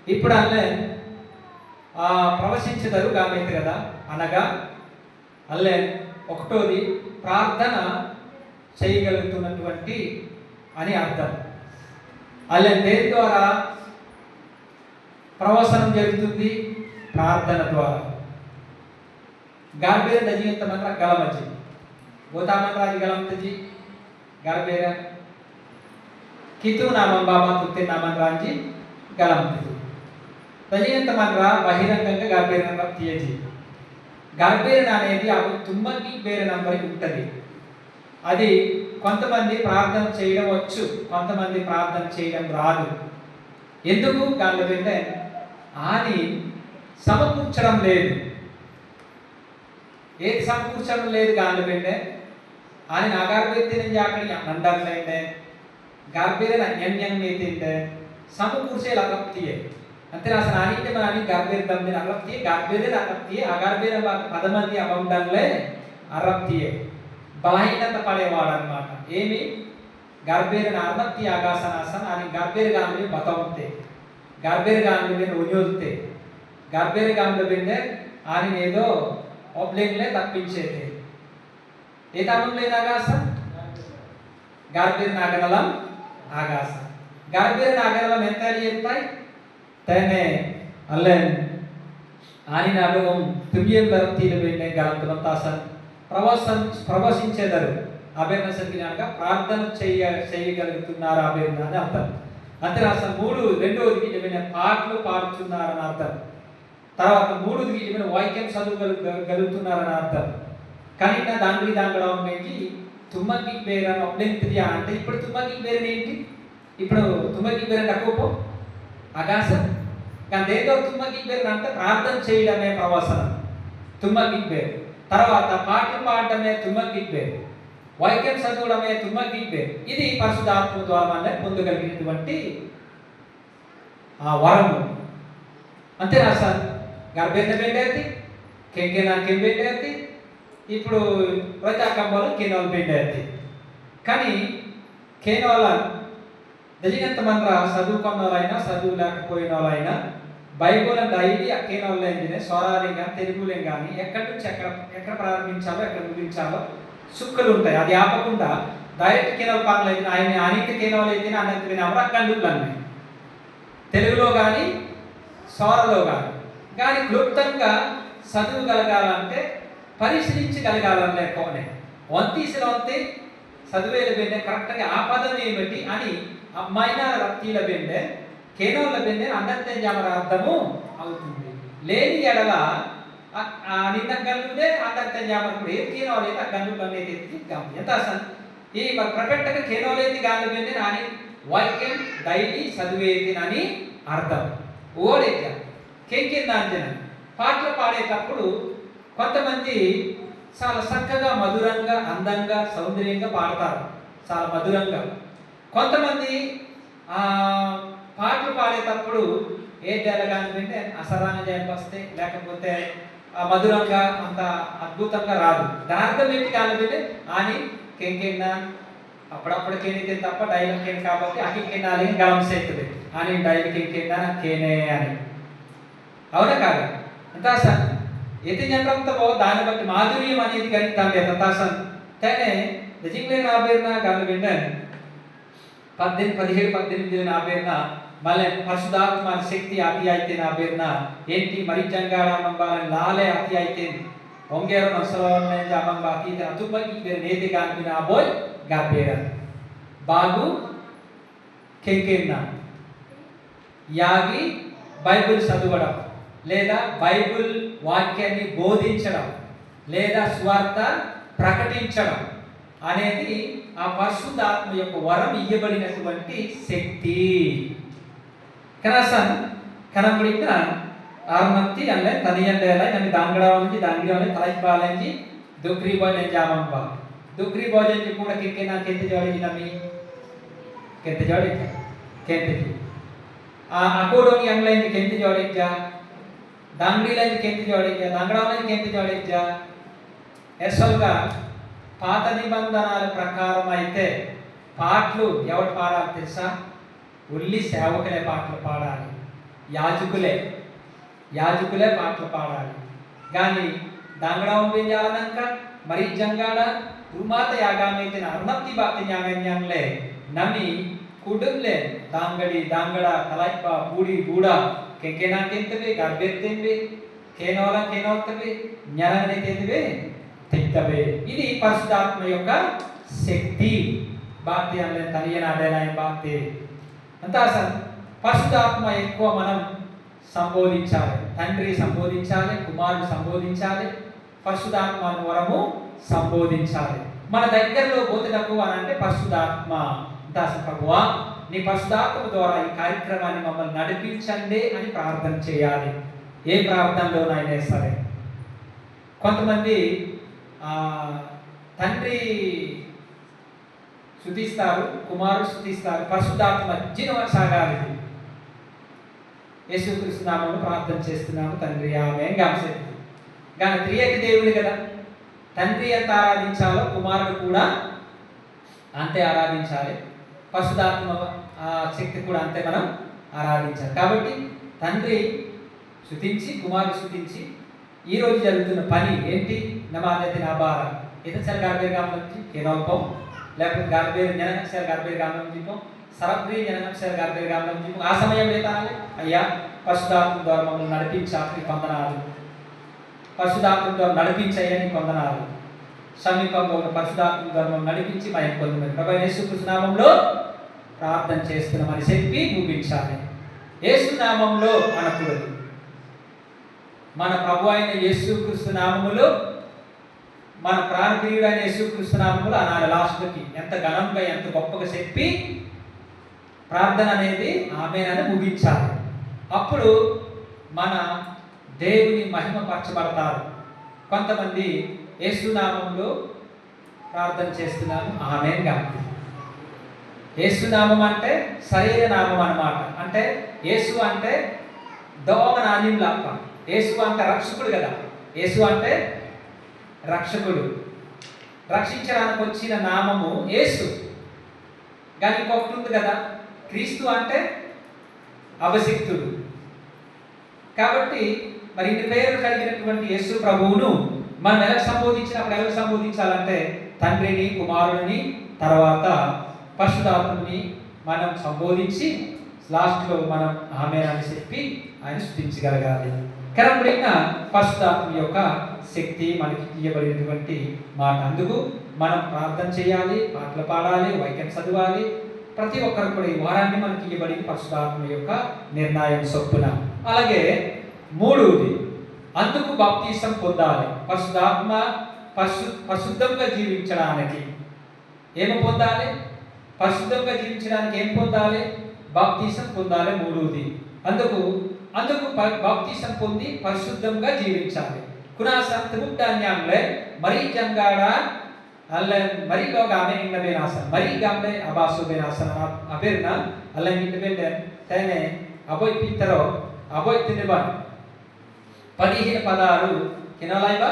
Ipudalle ప్రవశించదరు గామైతే కదా అనగా అల్లే ఒకటోది ప్రార్థన చేయగలుగుతున్నటువంటి అని అర్థం. అల్లే దేని ద్వారా ప్రవసనం జరుగుతుంది? ప్రార్థన ద్వారా. గార్బేర దజింత మంత్ర గలమజి గోతామంత్రాది గలమతజి గార్బేర కితు నామం బాబా తుత్తే నామంత్రాంజి గలమతజి దజింత మంత్ర బహిరంగంగా గార్బేర నంబర్ తీయజి. గార్బేర అనేది అవి తుమ్మకి బేర నంబర్ ఉంటుంది. అది కొంతమంది ప్రార్థన చేయడం వచ్చు, కొంతమంది ప్రార్థన చేయడం రాదు. ఎందుకు గార్బేర ఆని సమకూర్చడం లేదు. ఏది సమకూర్చడం లేదు గార్బేర ఆని నాగార్బేత్తి నుంచి అక్కడి నందర్లేండే గార్బేర న్యం నేతిండే సమకూర్చే లగప్తియే అంతే అసలు ఆనింటే మన గార్బేర దమ్మిన అరప్తియే గార్బేర అరప్తియే అగార్బేర 10 మంది అవండంలే అరప్తియే బలహీనత పడేవాడు అన్నమాట. ఏమి గార్బేర అరప్తి ఆగాసనాసన అని గార్బేర గాంబి బతవుతే గార్బేర గాంబి ఉన్యోదుతే గార్బేర గాంబి బిండే ఆని ఏదో ఒబ్లింగ్లే తప్పించేది. ఏ తామంలే ఆగాస గార్బేర నాగనలం ఆగాస గార్బేర నాగనలం ఎంత చెప్తాయి తనే అల్లెన్ ఆని నాగం తుమ్యం బరతీల బిండే గాంతమంతాసన్ ప్రవశించేదరు అబేర్న సరిగినాక ప్రార్థన చేయగలుగుతున్నారు అబేర్న అని అర్థం. అంతే అసలు రెండోది ఏమైనా పాటలు పాడుతున్నారని అర్థం. తర్వాత మూడోది ఏమైనా వాక్యం చదవగలుగుతున్నారని అర్థం. కానీ దాంట్లో దాంగడం ఏంటి తుమ్మకి బేరని ఒబ్లెంతిది అంటే ఇప్పుడు తుమ్మకి బేరని ఏంటి? ఇప్పుడు తుమ్మకి బేరని తక్కువ ఆకాశం కానీ దేంతో తుమ్మకి బేరని అంటే ప్రార్థన చేయడమే ప్రవసనం తుమ్మకి బేరు. తర్వాత పాటలు పాడటమే తుమ్మకి బేరు, వాక్యం చదవడమే తుమ్మకి బేరు. ఇది పరిశుద్ధాత్మ ద్వారా పొందగలిగినటువంటి ఆ వరము. అంతేనా సార్? గర్భేన బెండేది కెంకెనా కెంబెండేది ఇప్పుడు ప్రజాకంబలో కేనోల్ బెండేది. కానీ కేనోల దజినంత మంత్ర చదువుకున్న వాళ్ళైనా చదువు లేకపోయిన వాళ్ళైనా బైబుల్ డైలీ కేనోల్లో ఏంటనే స్వరాలింగా తెలుగులేం కానీ ఎక్కడి నుంచి ఎక్కడ ప్రారంభించాలో ఎక్కడ ముగించాలో సుక్కలు ఉంటాయి. అది ఆపకుండా డైరెక్ట్ కేనోల్ పనులు అయితే ఆయన అనింటి కేనోలు అయితే అన్నంత అవరకండులు అన్నాయి తెలుగులో కానీ స్వరలో కానీ క్లుప్తంగా చదువుగలగాలంటే పరిశీలించగలగాలని లేకపోనే వంతీసులు వంతే చదువేల బెండే కరెక్ట్గా ఆ పదం ఏమిటి అని అమ్మాయిన రక్తీల బెండే కేనోళ్ళ బెండే అందరితే జామర అర్థము అవుతుంది. లేని ఎడల నిన్న గల్లుదే అందరితే జామర కూడా ఏది కేనోలు అయితే ఆ గల్లు అనేది ఎంత ఈ ప్రకటగా కేనోలు అయితే గాలి బెండే అని వాక్యం డైలీ చదివేది అని అర్థం. ఓడేక కెంకిందాంజన పాటలు పాడేటప్పుడు కొంతమంది చాలా చక్కగా మధురంగా అందంగా సౌందర్యంగా పాడతారు, చాలా మధురంగా. కొంతమంది పాటలు పాడేటప్పుడు ఏ జరగాలంటే అసరాంగా జయపస్తే లేకపోతే మధురంగా అంత అద్భుతంగా రాదు. దాని అర్థం ఏంటి కాలంటే అని కెంకెన్నా అప్పుడప్పుడు కేనితే తప్ప డైలాగ్ కేన్ కాబట్టి అకికెన్నాలి గమనిస్తుంది అని డైలాగ్ కెంకెన్నా కేనే అని అవునా కాదు అంతాసన్ ఎతి జనరంతో దాన్ని బట్టి మాధుర్యం అనేది కనిపిస్తాను లేదు అంతాసన్ తేనే నిజంగా నాబేర్న గాలి విండన్ 17 నాబేర్న మళ్ళీ పరిశుద్ధాత్మ శక్తి అతి అయితే నాబేర్న ఏంటి మరి జంగాళామంబాలని లాలే అతి అయితే ఒంగేరు నసలోనే జామంబా అతి అతుబకి నేతి గాని నాబోయ్ గాబేర బాగు కెంకెన్నా యాగి బైబిల్ చదవడం లేదా బైబిల్ వాక్యాన్ని బోధించడం లేదా స్వార్థ ప్రకటించడం అనేది ఆ పరిశుద్ధాత్మ యొక్క వరం ఇవ్వబడినటువంటి శక్తి. కనసన్ కనబడిన ఆర్మత్తి అల్లే తనియండేలా నన్ను దాంగడావనికి దాంగిడావని తలైపాలని దుక్రీ బాయ్ జామంబా దుక్రీ భోజन కూడా కిక్కినా కెంతి జోడి నమ్మి కెంతి జోడి కెంతి ఆ అకోడోని ఆన్లైన్ కెంతి జోడి दांगडीला केंद्र जोड़ेगा दांगड़ा केंद्र जोड़ेगा యాక్చువల్గా పాత నిబంధనల ప్రకారం అయితే పాటలు ఎవరు పాడాలి తెలుసా? ఉల్లి సేవకులే పాటలు పాడాలి, యాజకులే పాటలు పాడాలి. కానీ దాంగడా ఉంపించాలన్నాక మరి జంగాడ రుమాత యాగామైతే అరుణప్తి బాతి న్యాగన్యాంలే నమి కుటుంబలే దాంగడ కలైప బూడి బూడ కెంకెనాకెంతవే గర్భెత్తెంబే కేనోలతవే జ్ఞాననేతెంతవే తెత్తవే. ఇది పరిశుద్ధాత్మ యొక్క శక్తి. బాధ్య అనే తనియనాడైన బాధ్య అంతా అసలు పరిశుద్ధాత్మ ఎక్కువ మనం సంబోధించాలి. తండ్రి సంబోధించాలి, కుమారుడు సంబోధించాలి, పరిశుద్ధాత్మ వరము సంబోధించాలి. మన దగ్గరలో బోధనకు అని అంటే పరిశుద్ధాత్మ అంతా అసలు ప్రభువా నీ పరిశుద్ధాత్మ ద్వారా ఈ కార్యక్రమాన్ని మమ్మల్ని నడిపించండి అని ప్రార్థన చేయాలి. ఏ ప్రార్థనలోనైనా సరే. కొంతమంది తండ్రి స్తుతిస్తారు, కుమారుడు స్తుతిస్తారు, పరిశుద్ధాత్మ జీవసాగాలి. యేసుక్రీస్తు నామములో ప్రార్థన చేస్తున్నాము తండ్రి ఆమేన్. కానీ త్రియేక దేవుడు కదా, తండ్రి ఎంత ఆరాధించాలో కుమారుడు కూడా అంతే ఆరాధించాలి, పరిశుద్ధాత్మ శక్తి కూడా అంతే మనం ఆరాధించాలి. కాబట్టి తండ్రి స్తుతించి కుమారుడు స్తుతించి ఈరోజు జరుగుతున్న పని ఏంటి? నమాదతి నాబార ఇతర గార్బేర్ గామం నుంచి కేనోల్పం లేకపోతే గార్బేర్ జననక్షర గార్బేర్ గామం జీపం సరబ్రి జననక్షర గార్బేర్ గామం జీపం. ఆ సమయం ఏతాలి అయ్యా పరిశుద్ధాత్మ ద్వారా మమ్మల్ని నడిపించాలి కొందనాలు, పరిశుద్ధాత్మ ద్వారా నడిపించయ్యని కొందనాలు, సమీపంలో ఉన్న పరిశుద్ధాత్మ ద్వారా నడిపించి మనం పొందమని ప్రభు యేసుక్రీస్తు నామములో ప్రార్థన చేస్తున్నామని చెప్పి ముగించాలి. యేసు నామములో అనకూడదు, మన ప్రభు అయిన యేసుక్రీస్తు నామములో, మన ప్రాణప్రియుడైన యేసుక్రీస్తు నామములో అనాలి. లాస్ట్కి ఎంత ఘనంగా ఎంత గొప్పగా చెప్పి ప్రార్థన అనేది ఆమేనని ముగించాలి. అప్పుడు మన దేవుని మహిమపరచబడతారు. కొంతమంది యేసు నామములో ప్రార్థన చేస్తున్నారు ఆమేన్ కాదు. యేసు నామం అంటే శరీర నామం అన్నమాట. అంటే యేసు అంటే దోమ నాణ్యం లాప, యేసు అంటే రక్షకుడు కదా, యేసు అంటే రక్షకుడు, రక్షించడానికి వచ్చిన నామము యేసు. కానీ ఇంకొకటి ఉంది కదా, క్రీస్తు అంటే అభిషిక్తుడు. కాబట్టి మరి ఇన్ని పేర్లు కలిగినటువంటి యేసు ప్రభువును మనం ఎలా సంబోధించినప్పుడు ఎలా సంబోధించాలంటే తండ్రిని, కుమారుడిని, తర్వాత పరిశుద్ధాత్మని మనం సంబోధించి లాస్ట్లో మనం ఆమేన్ అని చెప్పి ఆయన స్తుతించగలగాలి. కరంబడిన పరిశుద్ధాత్మ యొక్క శక్తి మనకి ఇవ్వబడినటువంటి మాట. అందుకు మనం ప్రార్థన చేయాలి, పాటలు పాడాలి, వాక్యం చదవాలి. ప్రతి ఒక్కరు కూడా ఈ వారాన్ని మనకి ఇవ్వబడిన పరిశుద్ధాత్మ యొక్క నిర్ణయం చొప్పున. అలాగే మూడవది అందుకు బాప్తీసం పొందాలి. పరిశుద్ధాత్మ పరిశుద్ధంగా జీవించడానికి ఏమి పొందాలి? పరిశుద్ధంగా జీవించడానికి ఏం పొందాలి? బాప్తీసం పొందాలి. మూడవది అందుకు బాప్తీసం పొంది పరిశుద్ధంగా జీవించాలి. కునా సంతముక్తాన్యాంలే మరి జంగాడ అల్లెన్ మరి లోగ ఆమె ఇంగ బేనాసన్ మరి గాంబే అబాసు బేనాసన్ అబెర్న అల్లెన్ ఇండిపెండెంట్ తేనే అబోయ్ పిత్తరో అబోయ్ తినిబన్ 15 పదాలు కినాలైబా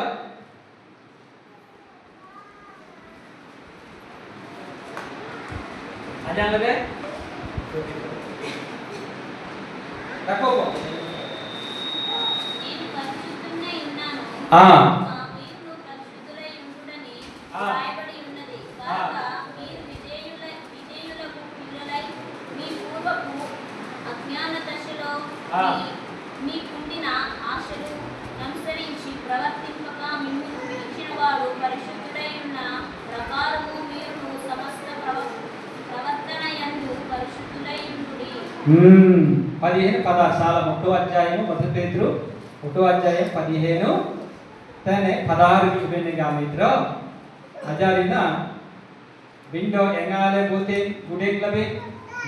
అజానబే రకోబో నేను పరిశుద్ధంగా ఉన్నాను, మీరు పరిశుద్ధులై ఉండుడని రాయబడి ఉన్నది. కనుక మీరు విధేయులకు పిల్లలై మీ పూర్వపు అజ్ఞాన దశలో మీకుండిన ఆశలు అనుసరించి ప్రవర్తింపక మిమ్మల్ని పిలిచిన వాడు పరిశుద్ధుడై ఉన్న ప్రకారము మీరు సమస్త ప్రవర్తన యందు పరిశుద్ధులై ఉండుడి. 15 పదాలు చాలా 1వ అధ్యాయము 1 పేతురు 1వ అధ్యాయం 15 తనే 16 ఇబెనిగా మిత్ర అజారిన విండో ఎంగాలే పోతే గుడేక్లబే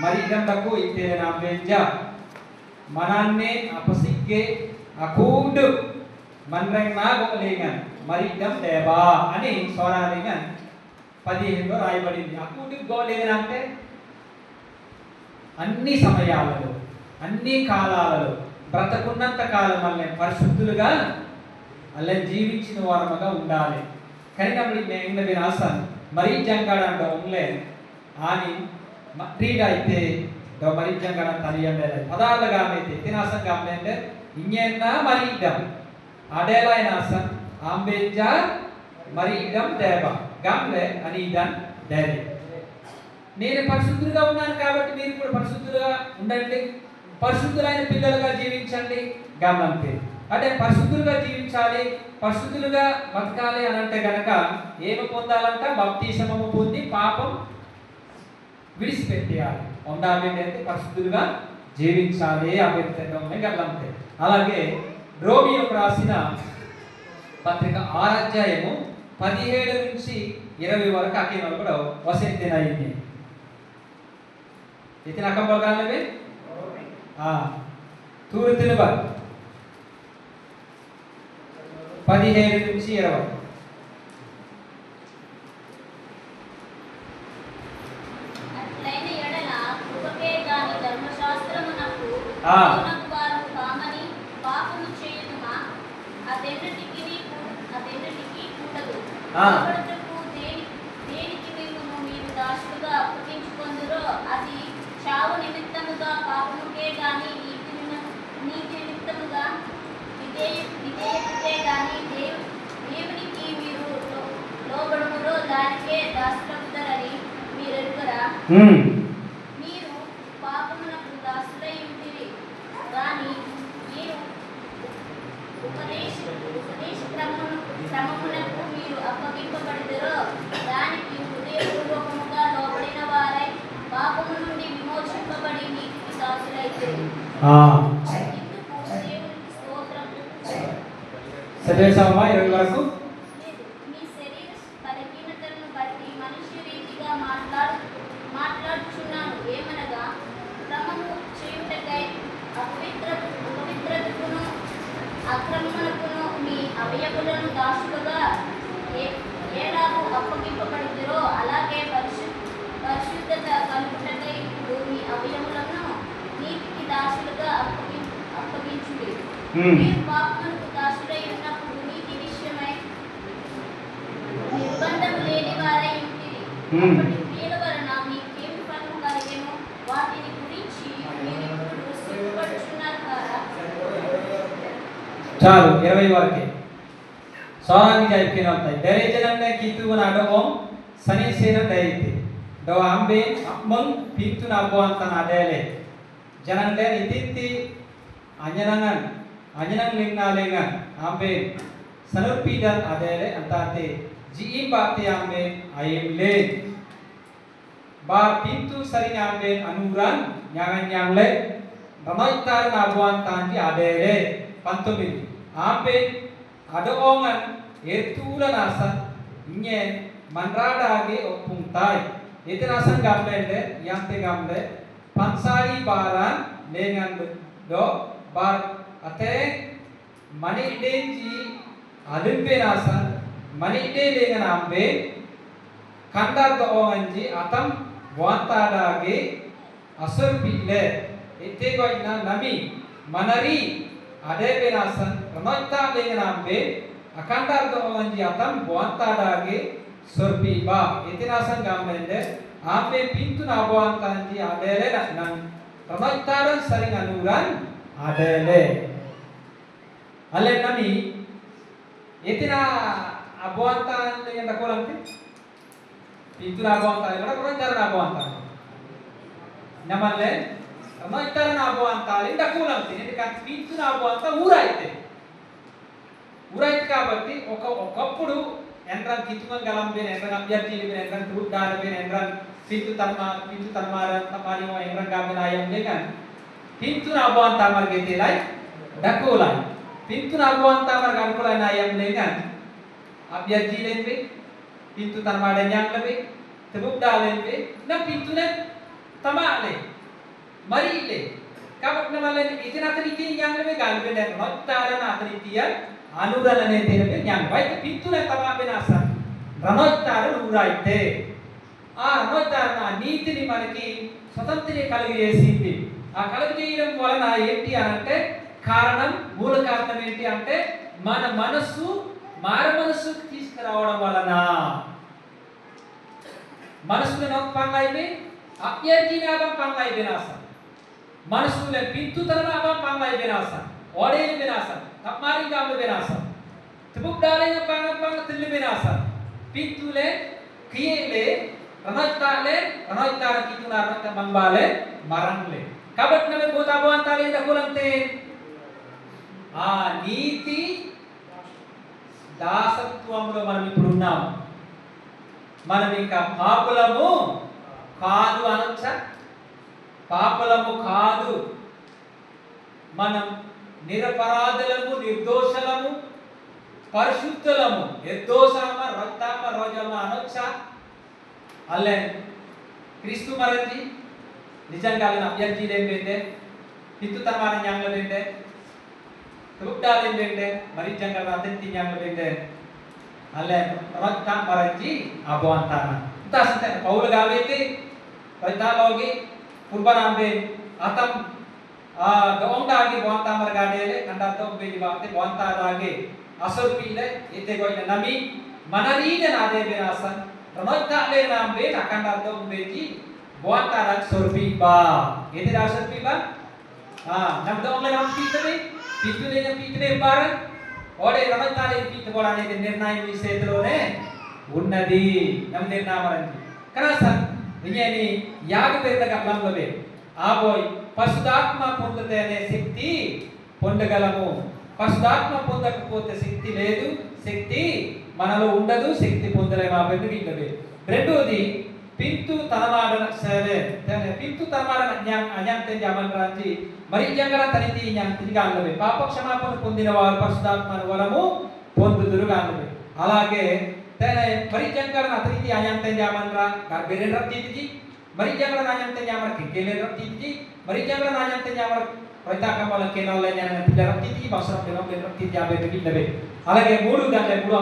మరి గంటకు ఇతేనే నా బెంజ మనాన్నే అపసిగ్గే అకూడ్ మన్రెంగ్ నా గొలేగన్ మరి గం దేవా అని సోరాలిగన్ 15లో రాయబడింది. అకూడ్ గోలేగన్ అంటే అన్ని సమయాలలో అన్ని కాలాలలో బ్రతకున్నంత కాలం వల్ల పరిశుద్ధులుగా అలా జీవించిన వారముగా ఉండాలి. కానీ నమ్మడి నేను వినాసాను మరీ జంగాడంట ఉంలే అని మట్రీడైతే మరీ జంగాడ తనియండే పదాలుగా అయితే తినాసంగా అంటే ఇంకేనా మరి ఇద్దాం అడేలాయన ఆసన్ ఆంబేజా మరి ఇద్దాం దేవ గమ్లే అని ఇదాన్ డైరీ. నేను పరిశుద్ధులుగా ఉన్నాను కాబట్టి మీరు కూడా పరిశుద్ధులుగా ఉండండి, పరిశుద్ధులైన పిల్లలుగా జీవించండి. గమనంతే అంటే పరిశుద్ధులుగా జీవించాలి, పరిశుద్ధులుగా బతకాలి అని అంటే గనక ఏమి పొందాలంట? బాప్తిసమము పొంది పాపం విడిచిపెట్టేయాలి. ఉండాలి అంటే పరిశుద్ధులుగా జీవించాలి. అభ్యర్థంగా గమనంతే. అలాగే రోమియోకు రాసిన పత్రిక 6 అధ్యాయము 17 నుంచి 20 వరకు అకేనలు కూడా వసెత్తిన ఇది ఇతన అకంబగాలవే తూరు తినుబ 17 నుంచి 20. అట్లైన ఎడల కృపకే గాని ధర్మశాస్త్రమునకు వారు కామని పాపము చేయుదుమా అదెన్నటికీ కూడదు. దేనికి మీరు దాసులుగా అప్పగించుకొందురో అది చావు నిమిత్తముగా పాపముకే గాని నీతి నిమిత్తముగా విధేయతకే గాని దేవునికి మీరు లోబడుమురో దానికే దాసులవుతారని మీరెరుగరా? మీరు పాపమునకు దాసులై ఉంటిరి గాని మీరు ఉపదేశ క్రమమునకు మీరు అప్పగింపబడిదరో దానికి హృదయపూర్వకముగా లోబడిన వారై పాపము నుండి విమోచింపబడి నీతికి దాసులైతే ఇందుకు దేవునికి స్తోత్రము. 20 వరకు మీ శరీర బలహీనతలను బట్టి మనిషి రీతిగా మాట్లాడుచున్నాను. ఏమనగా క్రమము చేయుటకై అపవిత్రతకును అక్రమమునకును మీ అవయవులను దాసులుగా ఎలాగూ అప్పగింపబడిరో అలాగే పరిశుద్ధత కలుగుటకై ఇప్పుడు మీ అవయవులను నీతికి దాసులుగా అప్పగించుడి. మీరు పాపమునకు దాసులై ఉన్నప్పుడు నీతి విషయమై నిర్బంధము లేని వారై ఉంటిరి. అప్పటి క్రియల వలన మీకేమి ఫలము కలిగెనో వాటిని గురించి మీరు ఇప్పుడు సిగ్గుపడుచున్నారు కదా. చాలు 20 వరకే సోరానికి అయిపోయిన డైరేజనంగా కితుగునాడు ఓం సనీసేన డైతే దో అంబే అమ్మం పింతు నబ్బో అంత నాడేలే జనంటే నితిత్తి అంజనం లింగాలేగా అంబే సనుర్పీదన్ అదేలే అంతాతే జీం బాతే అంబే అయంలే బార్ పింతు సరిన అంబే అనురాన్ న్యాంగ్లే రమైతారు నబ్బో అంతాంటి అదేలే 19 ఆంబే అడోంగన్ ఎత్తుల నాసన్ ఇంగే మన్రాడాగే ఒప్పుంటాయి ఎతినాసన్ గమ్లే యాంతే గమ్లే పంసారి boron లేంగన్ do bar ate mani denji adumpe nasan mani de lengan ambe kandar do onji atam wantada ge asur pille ete goina nami manari ade benasan ramatta lengan ambe akandar do onji atam wantada ge surpi ba etinasan gamende ambe pintu na wantanji adele nan ramattaran saring anuran adele alle nami etina abuantan dengan takolanti pintu na abuantan kada ramattaran abuantan namalle ramattaran abuantan inda takolanti endukante pintu na abuantan ఊరైతే కాబట్టి ఒకప్పుడు ఎంట్రన్ కితుమన్ గలంబెన్ ఎంట్రన్ అభ్యర్థిలిబెన్ ఎంట్రన్ తుడారబెన్ ఎంట్రన్ pintu tanmaran tamari mo engrang gamin ayam lekan pintu na abuan tamar getilai dakulai pintu na abuan tamar gankulai na ayam lekan abyarji lenbe pintu tanmaran yang lebe tebuk dalenbe na pintu na tamale mari le kabak na malen itin atriti yang lebe galbe na nottara na atritiya anurana ne tenbe yang bai pintu na tamabe nasa ranottara uraite ఆ రమోత్తరణ నీతిని మనకి స్వతంత్రం కలిగజేసింది. ఆ కలిగజేయడం వలన ఏంటి అంటే మూల కారణం ఏంటి అంటే మన మనస్సు మారు మనస్సుకు తీసుకురావడం వలన మనసులో ఒక పంగైతే అప్యర్జీని abang pangay binasa. మనసులో pintutan abang pangay binasa. Orel binasa. Kapmaring gamlo binasa. Tubuk daling pang tilli binasa. Pintule kiyele ranaytale kituna rakta mangbale marangle. Kabat namin butabuan tali dakulante. నీతి దాసత్వంలో మనం ఇప్పుడు ఉన్నాం. మనం ఇంకా పాపులము కాదు అనొచ్చా? పాపులము కాదు, మనం నిరపరాధులము, నిర్దోషులము, పరిశుద్ధులము. నిర్దోషమ రక్తామ రోజమ అనొచ్చా? అల్లే క్రీస్తు మరంజి నిజంగా అభ్యర్థిలేంటే హిందుతనమైన జ్ఞానంలో Tubukdalinbende, marijanggal natin tinyanglibende. Alle, rakam maranji abuantana. Entas ente Paul gawete, paitalogi, purbanambe, atam gaong dagi buanta margadele, kandato beji bakte buanta dagi. Asurpile, ite goyna nami, manarine nade berasan. Ranota le nambe nakandato beji buanta rak surpi ba. Ite da surpi ba? Namdo le nampi tebe. పీతులే పార ఓడే రమతాలే పీతుకోవడం అనేది నిర్ణయం మీ చేతిలోనే ఉన్నది. నమ్మ నిర్ణయమరండి కనసన్ విజయని యాగపేద కలంలోవే ఆబోయ్ పరిశుద్ధాత్మ పొందితే అనే శక్తి పొందగలము. పరిశుద్ధాత్మ పొందకపోతే శక్తి లేదు, శక్తి మనలో ఉండదు, శక్తి పొందలేము. ఆ బెందుకు ఇల్లవే. రెండోది pintu tanamadan sele pintu tanamadan anyante jaman ranji మరి జంగల తనితి జ్ఞానతిగానలే పాప క్షమాపణ పొందిన వారు పరిశుద్ధాత్మను వరము పొందుదురుగానలే. అలాగే మరి జంగల అతనితి అన్యంతే జామన్రా గర్బెరె రక్తితి మరి జంగల అన్యంతే జామర కికెలే రక్తితి మరి జంగల అన్యంతే జామర ప్రతాకమల కేనల జ్ఞాన పిల్ల రక్తితి బసర పిల్ల రక్తితి యాబే బిల్లవే. అలాగే మూడు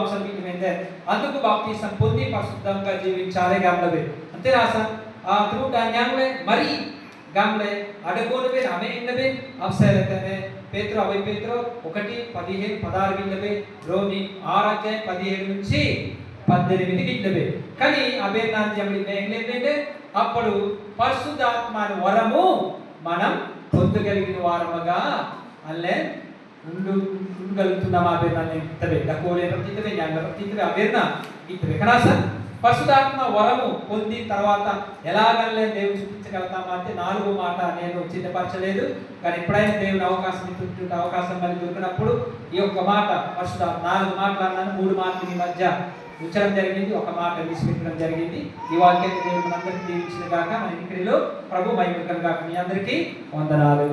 అంశాలు ఏంటంటే అందుకు బాప్తిసం పొంది పరిశుద్ధంగా జీవించాలి గమలవే. అంతేనాసన్ ఆ త్రూట జ్ఞానలే మరి gamle ada golbe ame indebe avsaretane petro avai petro 1:15-16 gillebe romi 6:17 నుంచి 18 gillebe kani abennan jamli nenglebende appudu పరిశుద్ధాత్మను వరము మనం పొందగలిగిన వారముగా అల్లే ఉండగలుగుతున్నామా అబెర్nan ఇతబే దకోలే రక్తితబే జ్ఞాన రక్తితబే అబెర్నా ఇతబే కనాసన్ పరిశుద్ధాత్మ వరము పొందిన తర్వాత ఎలాగల్లే దేవుడు చూపించగలుగుతామా అంటే 4వ మాట నేను చిన్నపరచలేదు. కానీ ఎప్పుడైనా దేవుని అవకాశం మళ్ళీ దొరికినప్పుడు ఈ యొక్క మాట పరిశుద్ధాత్మ 4 మాటలు అన్నాను, 3 మాటలు మీ మధ్య ఉంచడం జరిగింది, ఒక మాట విడిచిపెట్టడం జరిగింది. ఈ వాక్యాన్ని దేవుడు మనందరికీ దీవించిన గాక. మన ఇంటిలో ప్రభు మహిమ కలుగాక. మీ అందరికీ వందనాలు.